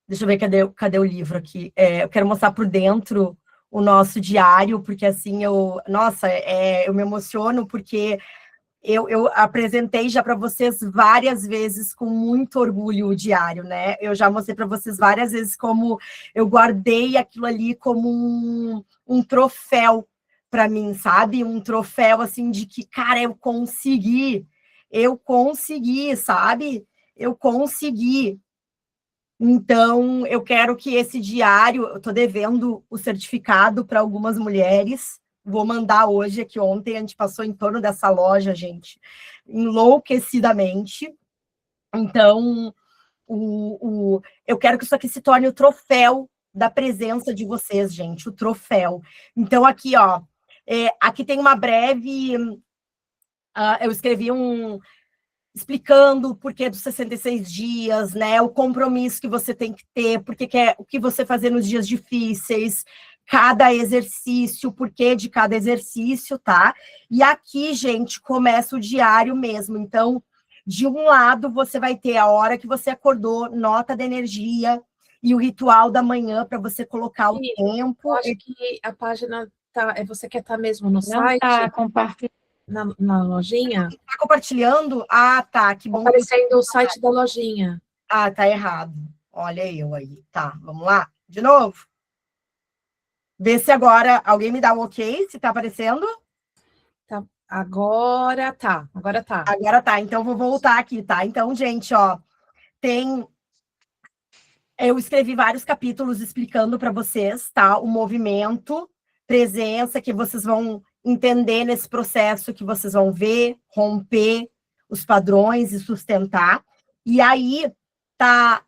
Deixa eu ver, cadê o livro aqui? Eu quero mostrar por dentro o nosso diário, porque assim Nossa, eu me emociono, porque eu apresentei já para vocês várias vezes com muito orgulho o diário, né? Eu já mostrei para vocês várias vezes como eu guardei aquilo ali como um troféu para mim, sabe? Um troféu, assim, de que, cara, eu consegui, sabe? Eu consegui. Então, eu quero que esse diário, eu estou devendo o certificado para algumas mulheres, vou mandar hoje, que ontem a gente passou em torno dessa loja, gente, enlouquecidamente. Então, eu quero que isso aqui se torne o troféu da presença de vocês, gente, o troféu. Então, aqui, ó, aqui tem uma breve... eu escrevi explicando o porquê dos 66 dias, né? O compromisso que você tem que ter, o que você fazer nos dias difíceis, cada exercício, o porquê de cada exercício, tá? E aqui, gente, começa o diário mesmo. Então, de um lado, você vai ter a hora que você acordou, nota da energia e o ritual da manhã para você colocar o tempo. Eu acho que a página tá. Você quer estar mesmo no Não site? está compartilhando. Na lojinha? Tá compartilhando? Ah, tá, que bom. Aparecendo o site da lojinha. Ah, tá errado. Olha eu aí. Tá, vamos lá? De novo? Vê se agora alguém me dá um ok, se tá aparecendo. Tá. Agora tá. Agora tá. Agora tá, então vou voltar aqui, tá? Então, gente, ó, eu escrevi vários capítulos explicando para vocês, tá? O movimento, presença, que vocês vão entender nesse processo, que vocês vão ver, romper os padrões e sustentar. E aí tá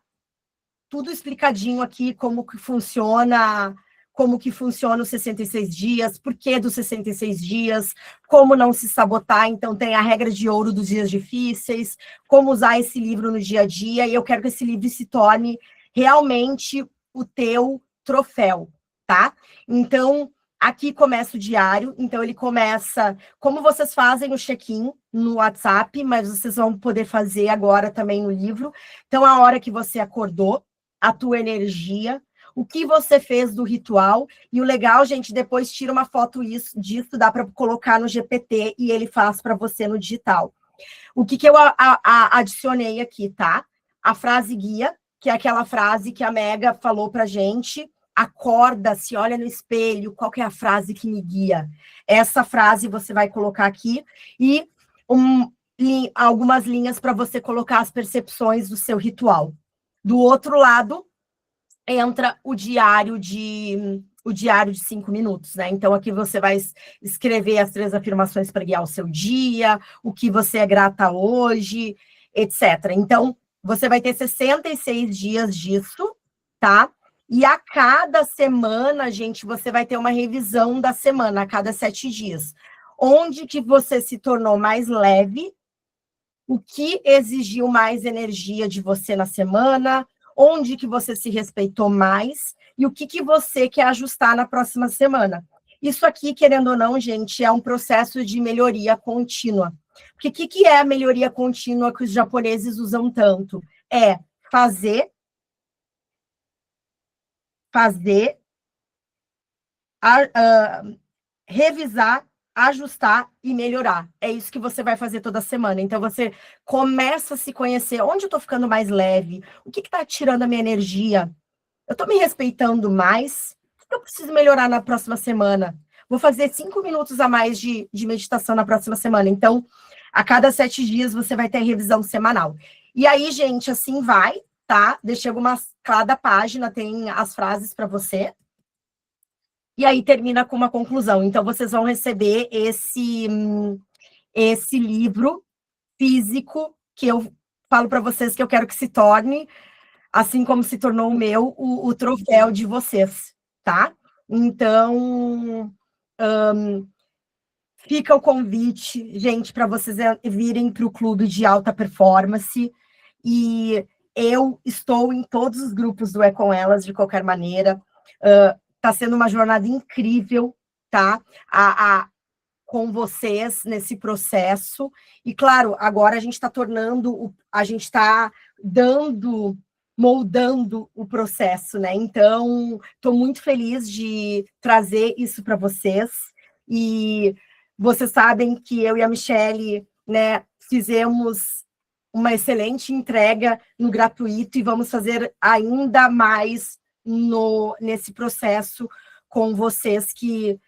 tudo explicadinho aqui, como que funciona os 66 dias, por que dos 66 dias, como não se sabotar. Então tem a regra de ouro dos dias difíceis, como usar esse livro no dia a dia, e eu quero que esse livro se torne realmente o teu troféu, tá? Então, aqui começa o diário, então ele começa, como vocês fazem o check-in no WhatsApp, mas vocês vão poder fazer agora também no livro. Então, a hora que você acordou, a tua energia, o que você fez do ritual, e o legal, gente, depois tira uma foto disso, dá para colocar no GPT e ele faz para você no digital. O que eu adicionei aqui, tá? A frase guia, que é aquela frase que a Mega falou pra gente: acorda, se olha no espelho, qual que é a frase que me guia? Essa frase você vai colocar aqui, e algumas linhas para você colocar as percepções do seu ritual. Do outro lado, entra o diário o diário de 5 minutos, né? Então, aqui você vai escrever as 3 afirmações para guiar o seu dia, o que você é grata hoje, etc. Então, você vai ter 66 dias disso, tá? E a cada semana, gente, você vai ter uma revisão da semana, a cada 7 dias. Onde que você se tornou mais leve, o que exigiu mais energia de você na semana, onde que você se respeitou mais e o que você quer ajustar na próxima semana. Isso aqui, querendo ou não, gente, é um processo de melhoria contínua. Porque o que é a melhoria contínua que os japoneses usam tanto? É fazer, revisar, ajustar e melhorar. É isso que você vai fazer toda semana. Então, você começa a se conhecer. Onde eu estou ficando mais leve? O que está tirando a minha energia? Eu estou me respeitando mais? O que eu preciso melhorar na próxima semana? Vou fazer 5 minutos a mais de meditação na próxima semana. Então, a cada 7 dias, você vai ter a revisão semanal. E aí, gente, assim vai, tá? Deixei algumas... Cada página tem as frases para você. E aí termina com uma conclusão. Então, vocês vão receber esse livro físico que eu falo para vocês que eu quero que se torne, assim como se tornou o meu, o troféu de vocês, tá? Então, fica o convite, gente, para vocês virem para o Clube de Alta Performance. E eu estou em todos os grupos do É Com Elas, de qualquer maneira. Está sendo uma jornada incrível, tá? Com vocês nesse processo. E, claro, agora a gente está moldando o processo, né? Então, estou muito feliz de trazer isso para vocês. E vocês sabem que eu e a Michele, né, fizemos uma excelente entrega no gratuito e vamos fazer ainda mais nesse processo com vocês, que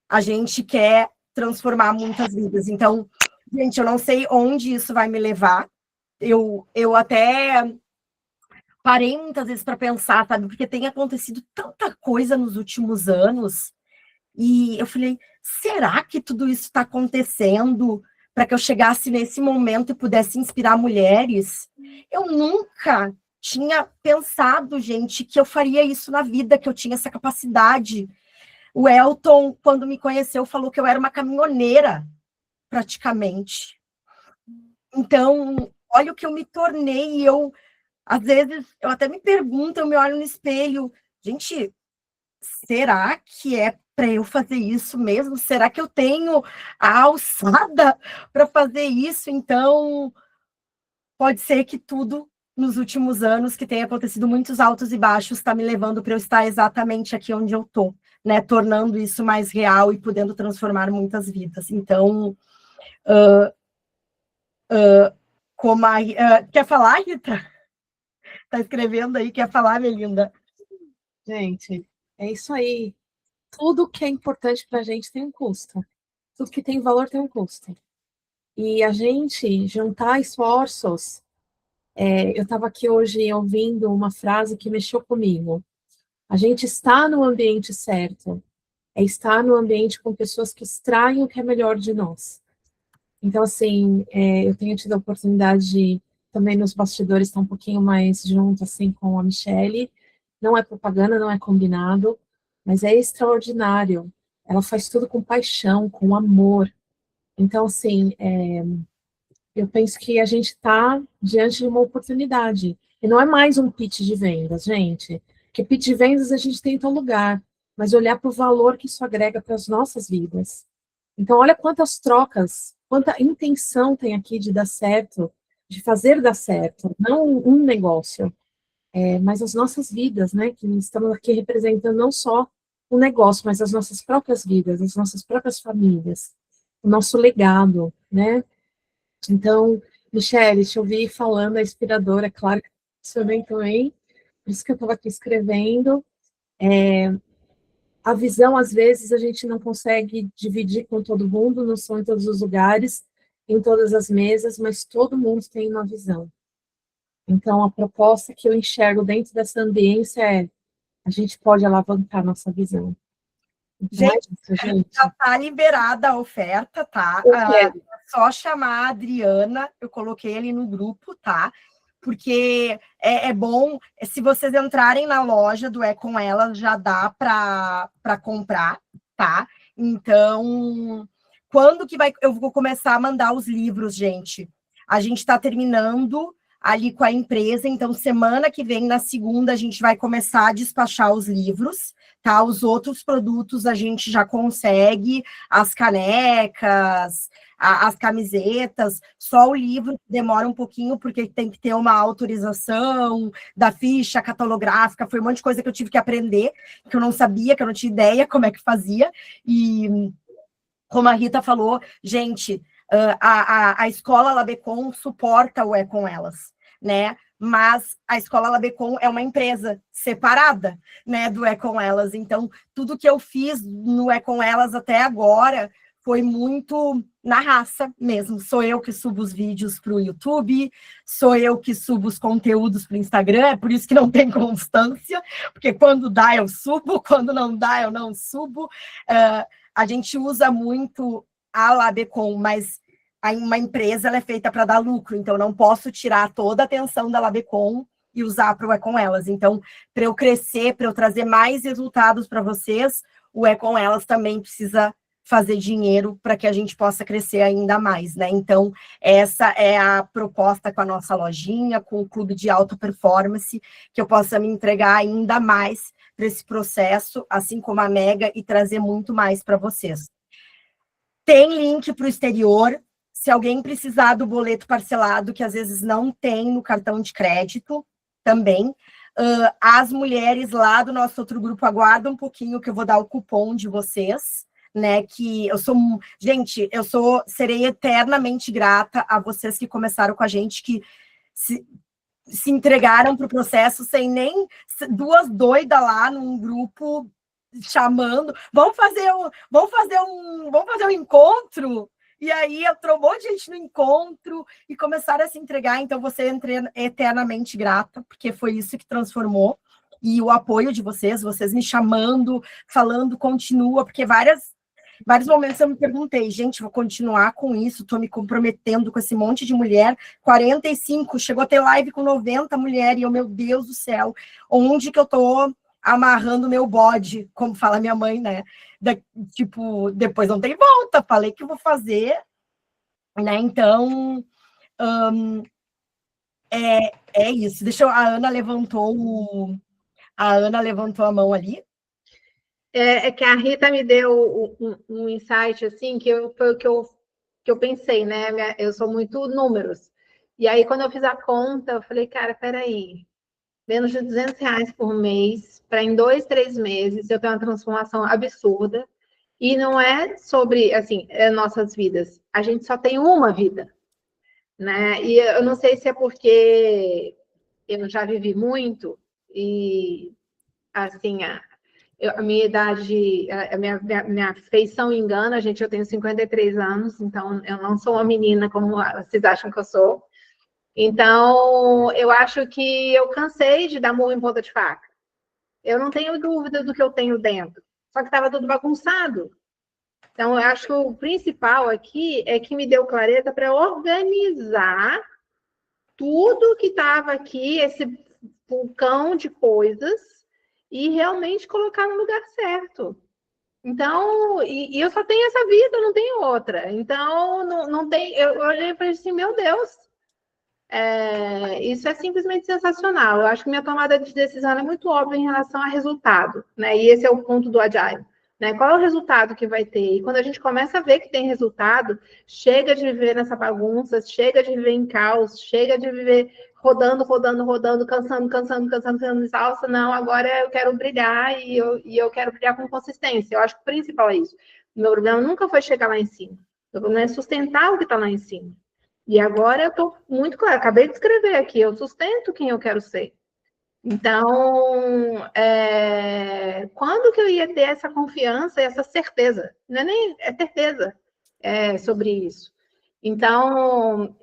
a gente quer transformar muitas vidas. Então, gente, eu não sei onde isso vai me levar. Eu até parei muitas vezes para pensar, sabe? Porque tem acontecido tanta coisa nos últimos anos. E eu falei, será que tudo isso está acontecendo para que eu chegasse nesse momento e pudesse inspirar mulheres? Eu nunca tinha pensado, gente, que eu faria isso na vida, que eu tinha essa capacidade. O Elton, quando me conheceu, falou que eu era uma caminhoneira, praticamente. Então, olha o que eu me tornei. E eu, às vezes, eu até me pergunto, eu me olho no espelho, gente, será que é para eu fazer isso mesmo? Será que eu tenho a alçada para fazer isso? Então, pode ser que tudo nos últimos anos, que tem acontecido muitos altos e baixos, está me levando para eu estar exatamente aqui onde eu estou, né? Tornando isso mais real e podendo transformar muitas vidas. Então, quer falar, Rita? Está escrevendo aí, quer falar, minha linda? Gente, é isso aí. Tudo que é importante para a gente tem um custo. Tudo que tem valor tem um custo. E a gente juntar esforços... eu estava aqui hoje ouvindo uma frase que mexeu comigo. A gente está no ambiente certo. É estar no ambiente com pessoas que extraem o que é melhor de nós. Então, assim, eu tenho tido a oportunidade de, também nos bastidores, estar um pouquinho mais junto, assim, com a Michele. Não é propaganda, não é combinado, mas é extraordinário. Ela faz tudo com paixão, com amor. Então, assim, eu penso que a gente está diante de uma oportunidade. E não é mais um pitch de vendas, gente. Porque pitch de vendas a gente tem em todo lugar, mas olhar para o valor que isso agrega para as nossas vidas. Então, olha quantas trocas, quanta intenção tem aqui de dar certo, de fazer dar certo, não um negócio, mas as nossas vidas, né? Que estamos aqui representando não só o negócio, mas as nossas próprias vidas, as nossas próprias famílias, o nosso legado, né? Então, Michele, te ouvi falando, é inspiradora, é claro que você bem também, por isso que eu estava aqui escrevendo. A visão, às vezes, a gente não consegue dividir com todo mundo, não são em todos os lugares, em todas as mesas, mas todo mundo tem uma visão. Então, a proposta que eu enxergo dentro dessa ambiência é: a gente pode alavancar nossa visão. Gente, isso, gente. já tá liberada a oferta, tá? Eu quero. É só chamar a Adriana, eu coloquei ali no grupo, tá? Porque é bom, se vocês entrarem na loja do É Com Ela, já dá para comprar, tá? Então, quando que vai... Eu vou começar a mandar os livros, gente. A gente está terminando ali com a empresa, então semana que vem, na segunda, a gente vai começar a despachar os livros, tá? Os outros produtos a gente já consegue, as canecas, as camisetas, só o livro demora um pouquinho, porque tem que ter uma autorização da ficha catalográfica, foi um monte de coisa que eu tive que aprender, que eu não sabia, que eu não tinha ideia como é que fazia, e como a Rita falou, gente, a escola Labecom suporta o É Com Elas, né? Mas a escola Labecom é uma empresa separada, né, do É Com Elas. Então, tudo que eu fiz no É Com Elas até agora foi muito na raça mesmo. Sou eu que subo os vídeos para o YouTube, sou eu que subo os conteúdos para o Instagram, é por isso que não tem constância, porque quando dá eu subo, quando não dá eu não subo. A gente usa muito a Labecom, mas uma empresa ela é feita para dar lucro, então não posso tirar toda a atenção da Labecom e usar para o É Com Elas. Então, para eu crescer, para eu trazer mais resultados para vocês, o É Com Elas também precisa fazer dinheiro para que a gente possa crescer ainda mais, né? Então, essa é a proposta com a nossa lojinha, com o clube de alta performance, que eu possa me entregar ainda mais para esse processo, assim como a Mega, e trazer muito mais para vocês. Tem link para o exterior, se alguém precisar do boleto parcelado, que às vezes não tem no cartão de crédito, também. As mulheres lá do nosso outro grupo aguardam um pouquinho que eu vou dar o cupom de vocês, né, que eu sou... Gente, serei eternamente grata a vocês que começaram com a gente, que se entregaram para o processo sem nem duas doidas lá num grupo chamando, vamos fazer um encontro, e aí entrou um monte de gente no encontro e começaram a se entregar, então você é eternamente grata, porque foi isso que transformou, e o apoio de vocês me chamando, falando, continua, porque vários momentos eu me perguntei, gente, vou continuar com isso, estou me comprometendo com esse monte de mulher, 45, chegou a ter live com 90 mulheres, e eu, meu Deus do céu, onde que eu estou amarrando meu bode, como fala minha mãe, né? Tipo, depois não tem volta, falei que eu vou fazer, né? Então, é isso. A Ana levantou a mão ali. É que a Rita me deu um insight, assim, foi o que eu pensei, né? Eu sou muito números. E aí, quando eu fiz a conta, eu falei, cara, peraí, menos de R$200 por mês, para em 2, 3 meses eu ter uma transformação absurda. E não é sobre, assim, nossas vidas. A gente só tem uma vida, né? E eu não sei se é porque eu já vivi muito e, assim, a minha idade, a minha feição engana, gente, eu tenho 53 anos, então eu não sou uma menina como vocês acham que eu sou. Então, eu acho que eu cansei de dar murro em ponta de faca. Eu não tenho dúvida do que eu tenho dentro, só que estava tudo bagunçado. Então, eu acho que o principal aqui é que me deu clareza para organizar tudo que estava aqui, esse vulcão de coisas, e realmente colocar no lugar certo. Então, e eu só tenho essa vida, não tenho outra. Então, não tem. Eu olhei e falei assim, meu Deus, isso é simplesmente sensacional. Eu acho que minha tomada de decisão é muito óbvia em relação a resultado, né? E esse é o ponto do Agile, né? Qual é o resultado que vai ter? E quando a gente começa a ver que tem resultado, chega de viver nessa bagunça, chega de viver em caos, chega de viver rodando, cansando, exausta. Não, agora eu quero brilhar e eu quero brilhar com consistência. Eu acho que o principal é isso. O meu problema nunca foi chegar lá em cima. O meu problema é sustentar o que está lá em cima. E agora eu estou muito clara, acabei de escrever aqui, eu sustento quem eu quero ser. Então, quando que eu ia ter essa confiança e essa certeza? Não é nem certeza sobre isso. Então,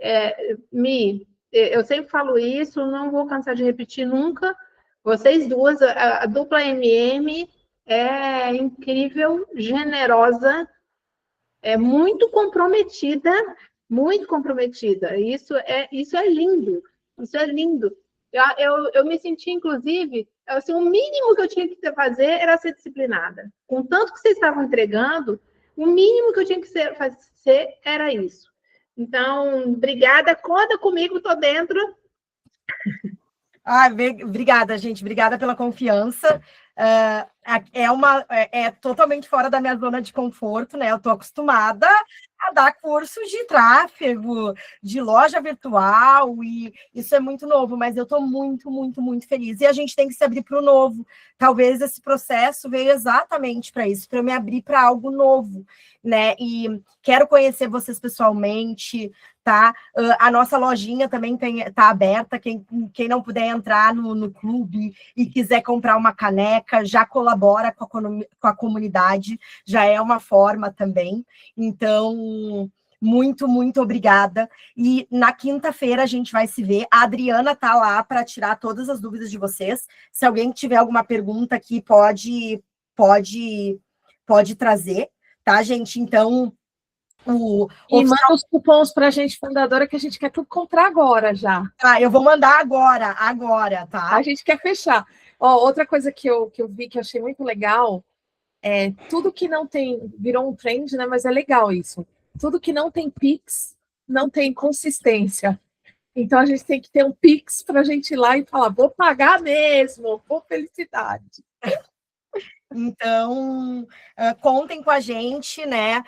eu sempre falo isso, não vou cansar de repetir nunca. Vocês duas, a dupla MM, é incrível, generosa, é muito comprometida, muito comprometida. Isso é lindo, isso é lindo. Eu me senti, inclusive, assim, o mínimo que eu tinha que fazer era ser disciplinada. Com tanto que vocês estavam entregando, o mínimo que eu tinha que fazer era isso. Então, obrigada, conta comigo, estou dentro. Obrigada, gente. Obrigada pela confiança. É totalmente fora da minha zona de conforto, né? Eu estou acostumada a dar cursos de tráfego, de loja virtual, e isso é muito novo, mas eu estou muito, muito, muito feliz. E a gente tem que se abrir para o novo. Talvez esse processo veio exatamente para isso, para eu me abrir para algo novo, né? E quero conhecer vocês pessoalmente, tá? A nossa lojinha também está aberta. Quem não puder entrar no clube e quiser comprar uma caneca, já colabora com a comunidade, já é uma forma também. Então, muito, muito obrigada. E na quinta-feira a gente vai se ver. A Adriana está lá para tirar todas as dúvidas de vocês. Se alguém tiver alguma pergunta aqui, pode trazer, tá, gente? Então, E manda os cupons para a gente, fundadora, que a gente quer tudo comprar agora já. Eu vou mandar agora, tá? A gente quer fechar. Outra coisa que eu vi que eu achei muito legal é tudo que não tem, virou um trend, né? Mas é legal isso. Tudo que não tem Pix, não tem consistência. Então a gente tem que ter um Pix para a gente ir lá e falar, vou pagar mesmo, por felicidade. Então, contem com a gente, né?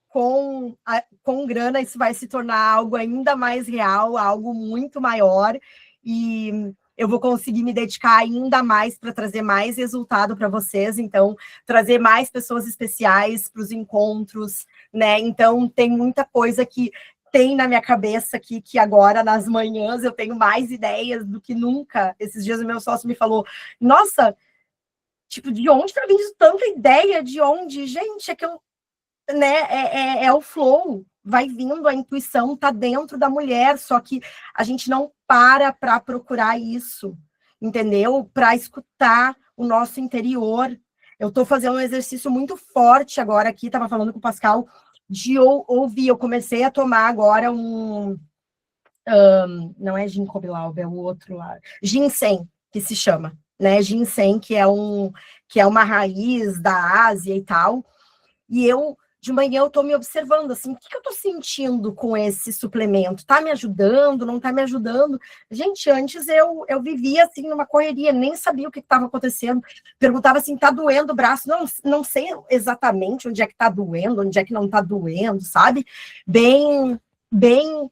Com grana, isso vai se tornar algo ainda mais real, algo muito maior, e eu vou conseguir me dedicar ainda mais para trazer mais resultado para vocês, então, trazer mais pessoas especiais para os encontros, né? Então, tem muita coisa que tem na minha cabeça aqui, que agora, nas manhãs, eu tenho mais ideias do que nunca. Esses dias o meu sócio me falou, nossa, tipo, de onde tá vindo tanta ideia? De onde? Gente, é que eu, né, é o flow, vai vindo, a intuição tá dentro da mulher, só que a gente não para procurar isso, entendeu? Para escutar o nosso interior. Eu estou fazendo um exercício muito forte agora aqui, estava falando com o Pascal, de ouvir. Eu comecei a tomar agora não é ginkgo biloba, é o outro lá, ginseng, que se chama, né? Ginseng, que é uma raiz da Ásia e tal. E de manhã, eu estou me observando, assim, o que eu estou sentindo com esse suplemento? Tá me ajudando? Não tá me ajudando? Gente, antes eu vivia, assim, numa correria, nem sabia o que estava acontecendo. Perguntava assim, tá doendo o braço? Não sei exatamente onde é que tá doendo, onde é que não tá doendo, sabe? Bem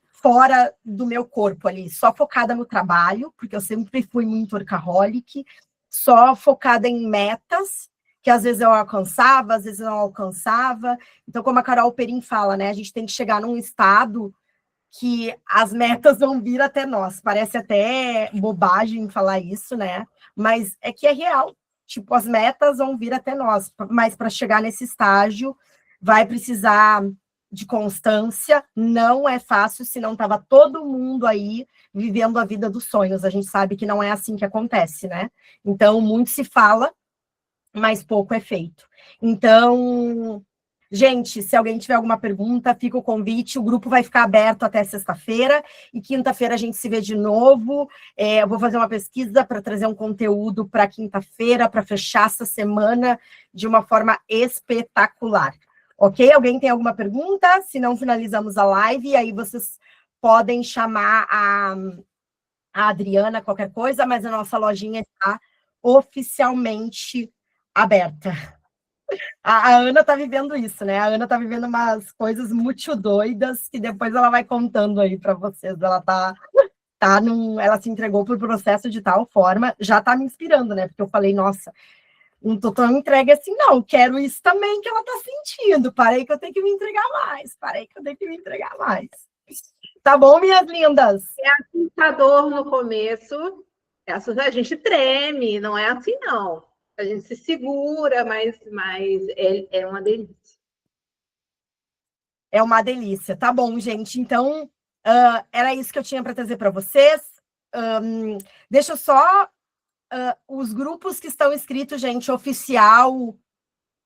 fora do meu corpo ali, só focada no trabalho, porque eu sempre fui muito workaholic, só focada em metas, que às vezes eu alcançava, às vezes eu não alcançava. Então, como a Carol Perin fala, né, a gente tem que chegar num estado que as metas vão vir até nós. Parece até bobagem falar isso, né? Mas é que é real. Tipo, as metas vão vir até nós, mas para chegar nesse estágio, vai precisar de constância, não é fácil, senão estava todo mundo aí vivendo a vida dos sonhos. A gente sabe que não é assim que acontece, né? Então, muito se fala, mas pouco é feito. Então, gente, se alguém tiver alguma pergunta, fica o convite, o grupo vai ficar aberto até sexta-feira, e quinta-feira a gente se vê de novo. Eu vou fazer uma pesquisa para trazer um conteúdo para quinta-feira, para fechar essa semana de uma forma espetacular. Ok? Alguém tem alguma pergunta? Se não, finalizamos a live, e aí vocês podem chamar a Adriana, qualquer coisa, mas a nossa lojinha está oficialmente aberta. A Ana está vivendo isso, né? A Ana está vivendo umas coisas muito doidas que depois ela vai contando aí para vocês. Ela ela se entregou para o processo de tal forma, já está me inspirando, né? Porque eu falei, nossa, não estou tão entregue assim, não. Quero isso também que ela está sentindo. Parei que eu tenho que me entregar mais. Tá bom, minhas lindas? É assustador no começo, a gente treme, não é assim, não. A gente se segura, mas é uma delícia. É uma delícia. Tá bom, gente. Então, era isso que eu tinha para trazer para vocês. Deixa eu só os grupos que estão inscritos, gente, oficial,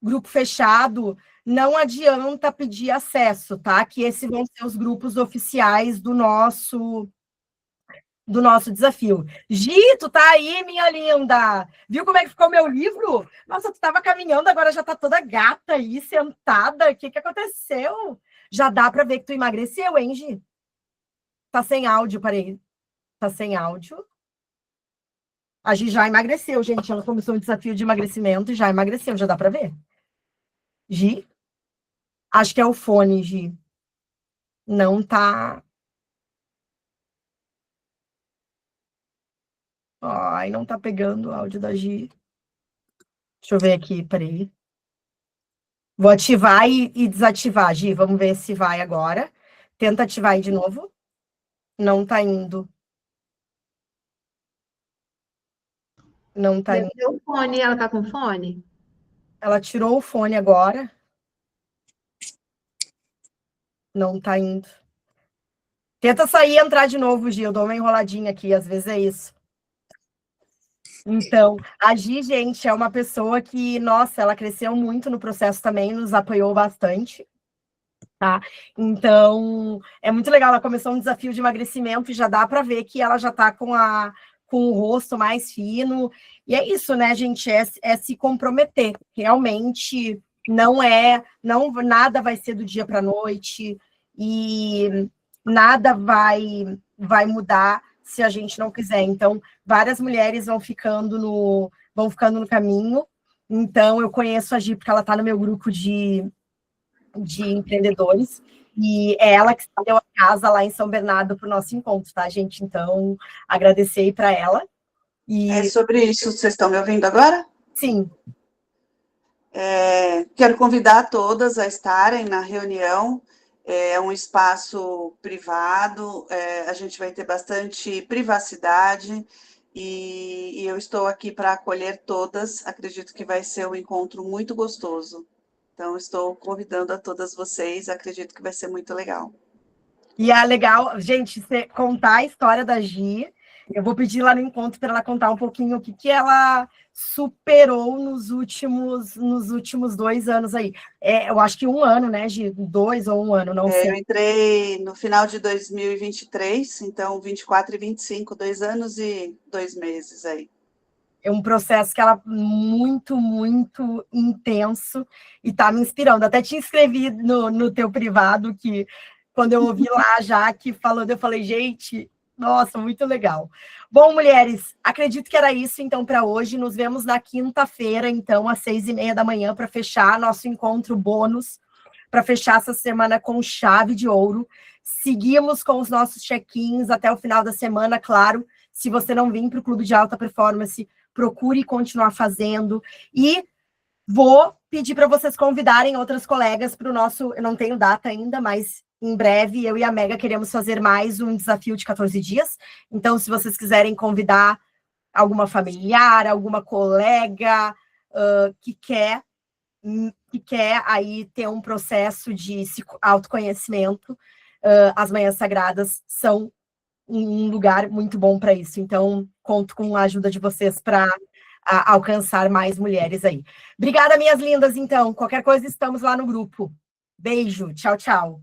grupo fechado, não adianta pedir acesso, tá? Que esses vão ser os grupos oficiais do nosso desafio. Gi, tu tá aí, minha linda? Viu como é que ficou meu livro? Nossa, tu tava caminhando, agora já tá toda gata aí, sentada. O que aconteceu? Já dá para ver que tu emagreceu, hein, Gi? Tá sem áudio, parei. Tá sem áudio. A Gi já emagreceu, gente. Ela começou um desafio de emagrecimento e já emagreceu, já dá para ver. Gi? Acho que é o fone, Gi. Não tá... Ai, não tá pegando o áudio da Gi. Deixa eu ver aqui, peraí. Vou ativar e desativar, Gi. Vamos ver se vai agora. Tenta ativar aí de novo. Não tá indo. Não tá indo. O fone, ela tá com fone? Ela tirou o fone agora. Não tá indo. Tenta sair e entrar de novo, Gi. Eu dou uma enroladinha aqui, às vezes é isso. Então, a Gi, gente, é uma pessoa que, nossa, ela cresceu muito no processo também, nos apoiou bastante, tá? Então, é muito legal, ela começou um desafio de emagrecimento e já dá para ver que ela já tá com o rosto mais fino, e é isso, né, gente, é se comprometer, realmente nada vai ser do dia para a noite, e nada vai mudar se a gente não quiser. Então, várias mulheres vão ficando no caminho. Então, eu conheço a Gi porque ela está no meu grupo de empreendedores, e é ela que deu a casa lá em São Bernardo para o nosso encontro, tá, gente? Então, agradecer para ela. É sobre isso, vocês estão me ouvindo agora? Sim. Quero convidar todas a estarem na reunião. É um espaço privado, a gente vai ter bastante privacidade e eu estou aqui para acolher todas. Acredito que vai ser um encontro muito gostoso. Então, estou convidando a todas vocês, acredito que vai ser muito legal. E é legal, gente, você contar a história da Gi. Eu vou pedir lá no encontro para ela contar um pouquinho o que ela superou nos últimos 2 anos aí. Eu acho que 1 ano, né, Gi? 2 ou 1 ano, não sei. Eu entrei no final de 2023, então 24 e 25, 2 anos e 2 meses aí. É um processo que ela muito, muito intenso e está me inspirando. Até te inscrevi no teu privado, que quando eu ouvi lá já que falando, eu falei, gente, nossa, muito legal. Bom, mulheres, acredito que era isso, então, para hoje. Nos vemos na quinta-feira, então, às 6h30 da manhã, para fechar nosso encontro bônus, para fechar essa semana com chave de ouro. Seguimos com os nossos check-ins até o final da semana, claro. Se você não vir para o Clube de Alta Performance, procure continuar fazendo. E vou pedir para vocês convidarem outras colegas para o nosso... Eu não tenho data ainda, mas em breve eu e a Mega queremos fazer mais um desafio de 14 dias. Então, se vocês quiserem convidar alguma familiar, alguma colega que quer aí ter um processo de autoconhecimento, as Manhãs Sagradas são um lugar muito bom para isso. Então, conto com a ajuda de vocês para alcançar mais mulheres aí. Obrigada, minhas lindas, então. Qualquer coisa, estamos lá no grupo. Beijo. Tchau, tchau.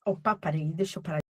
Opa, peraí, deixa eu parar.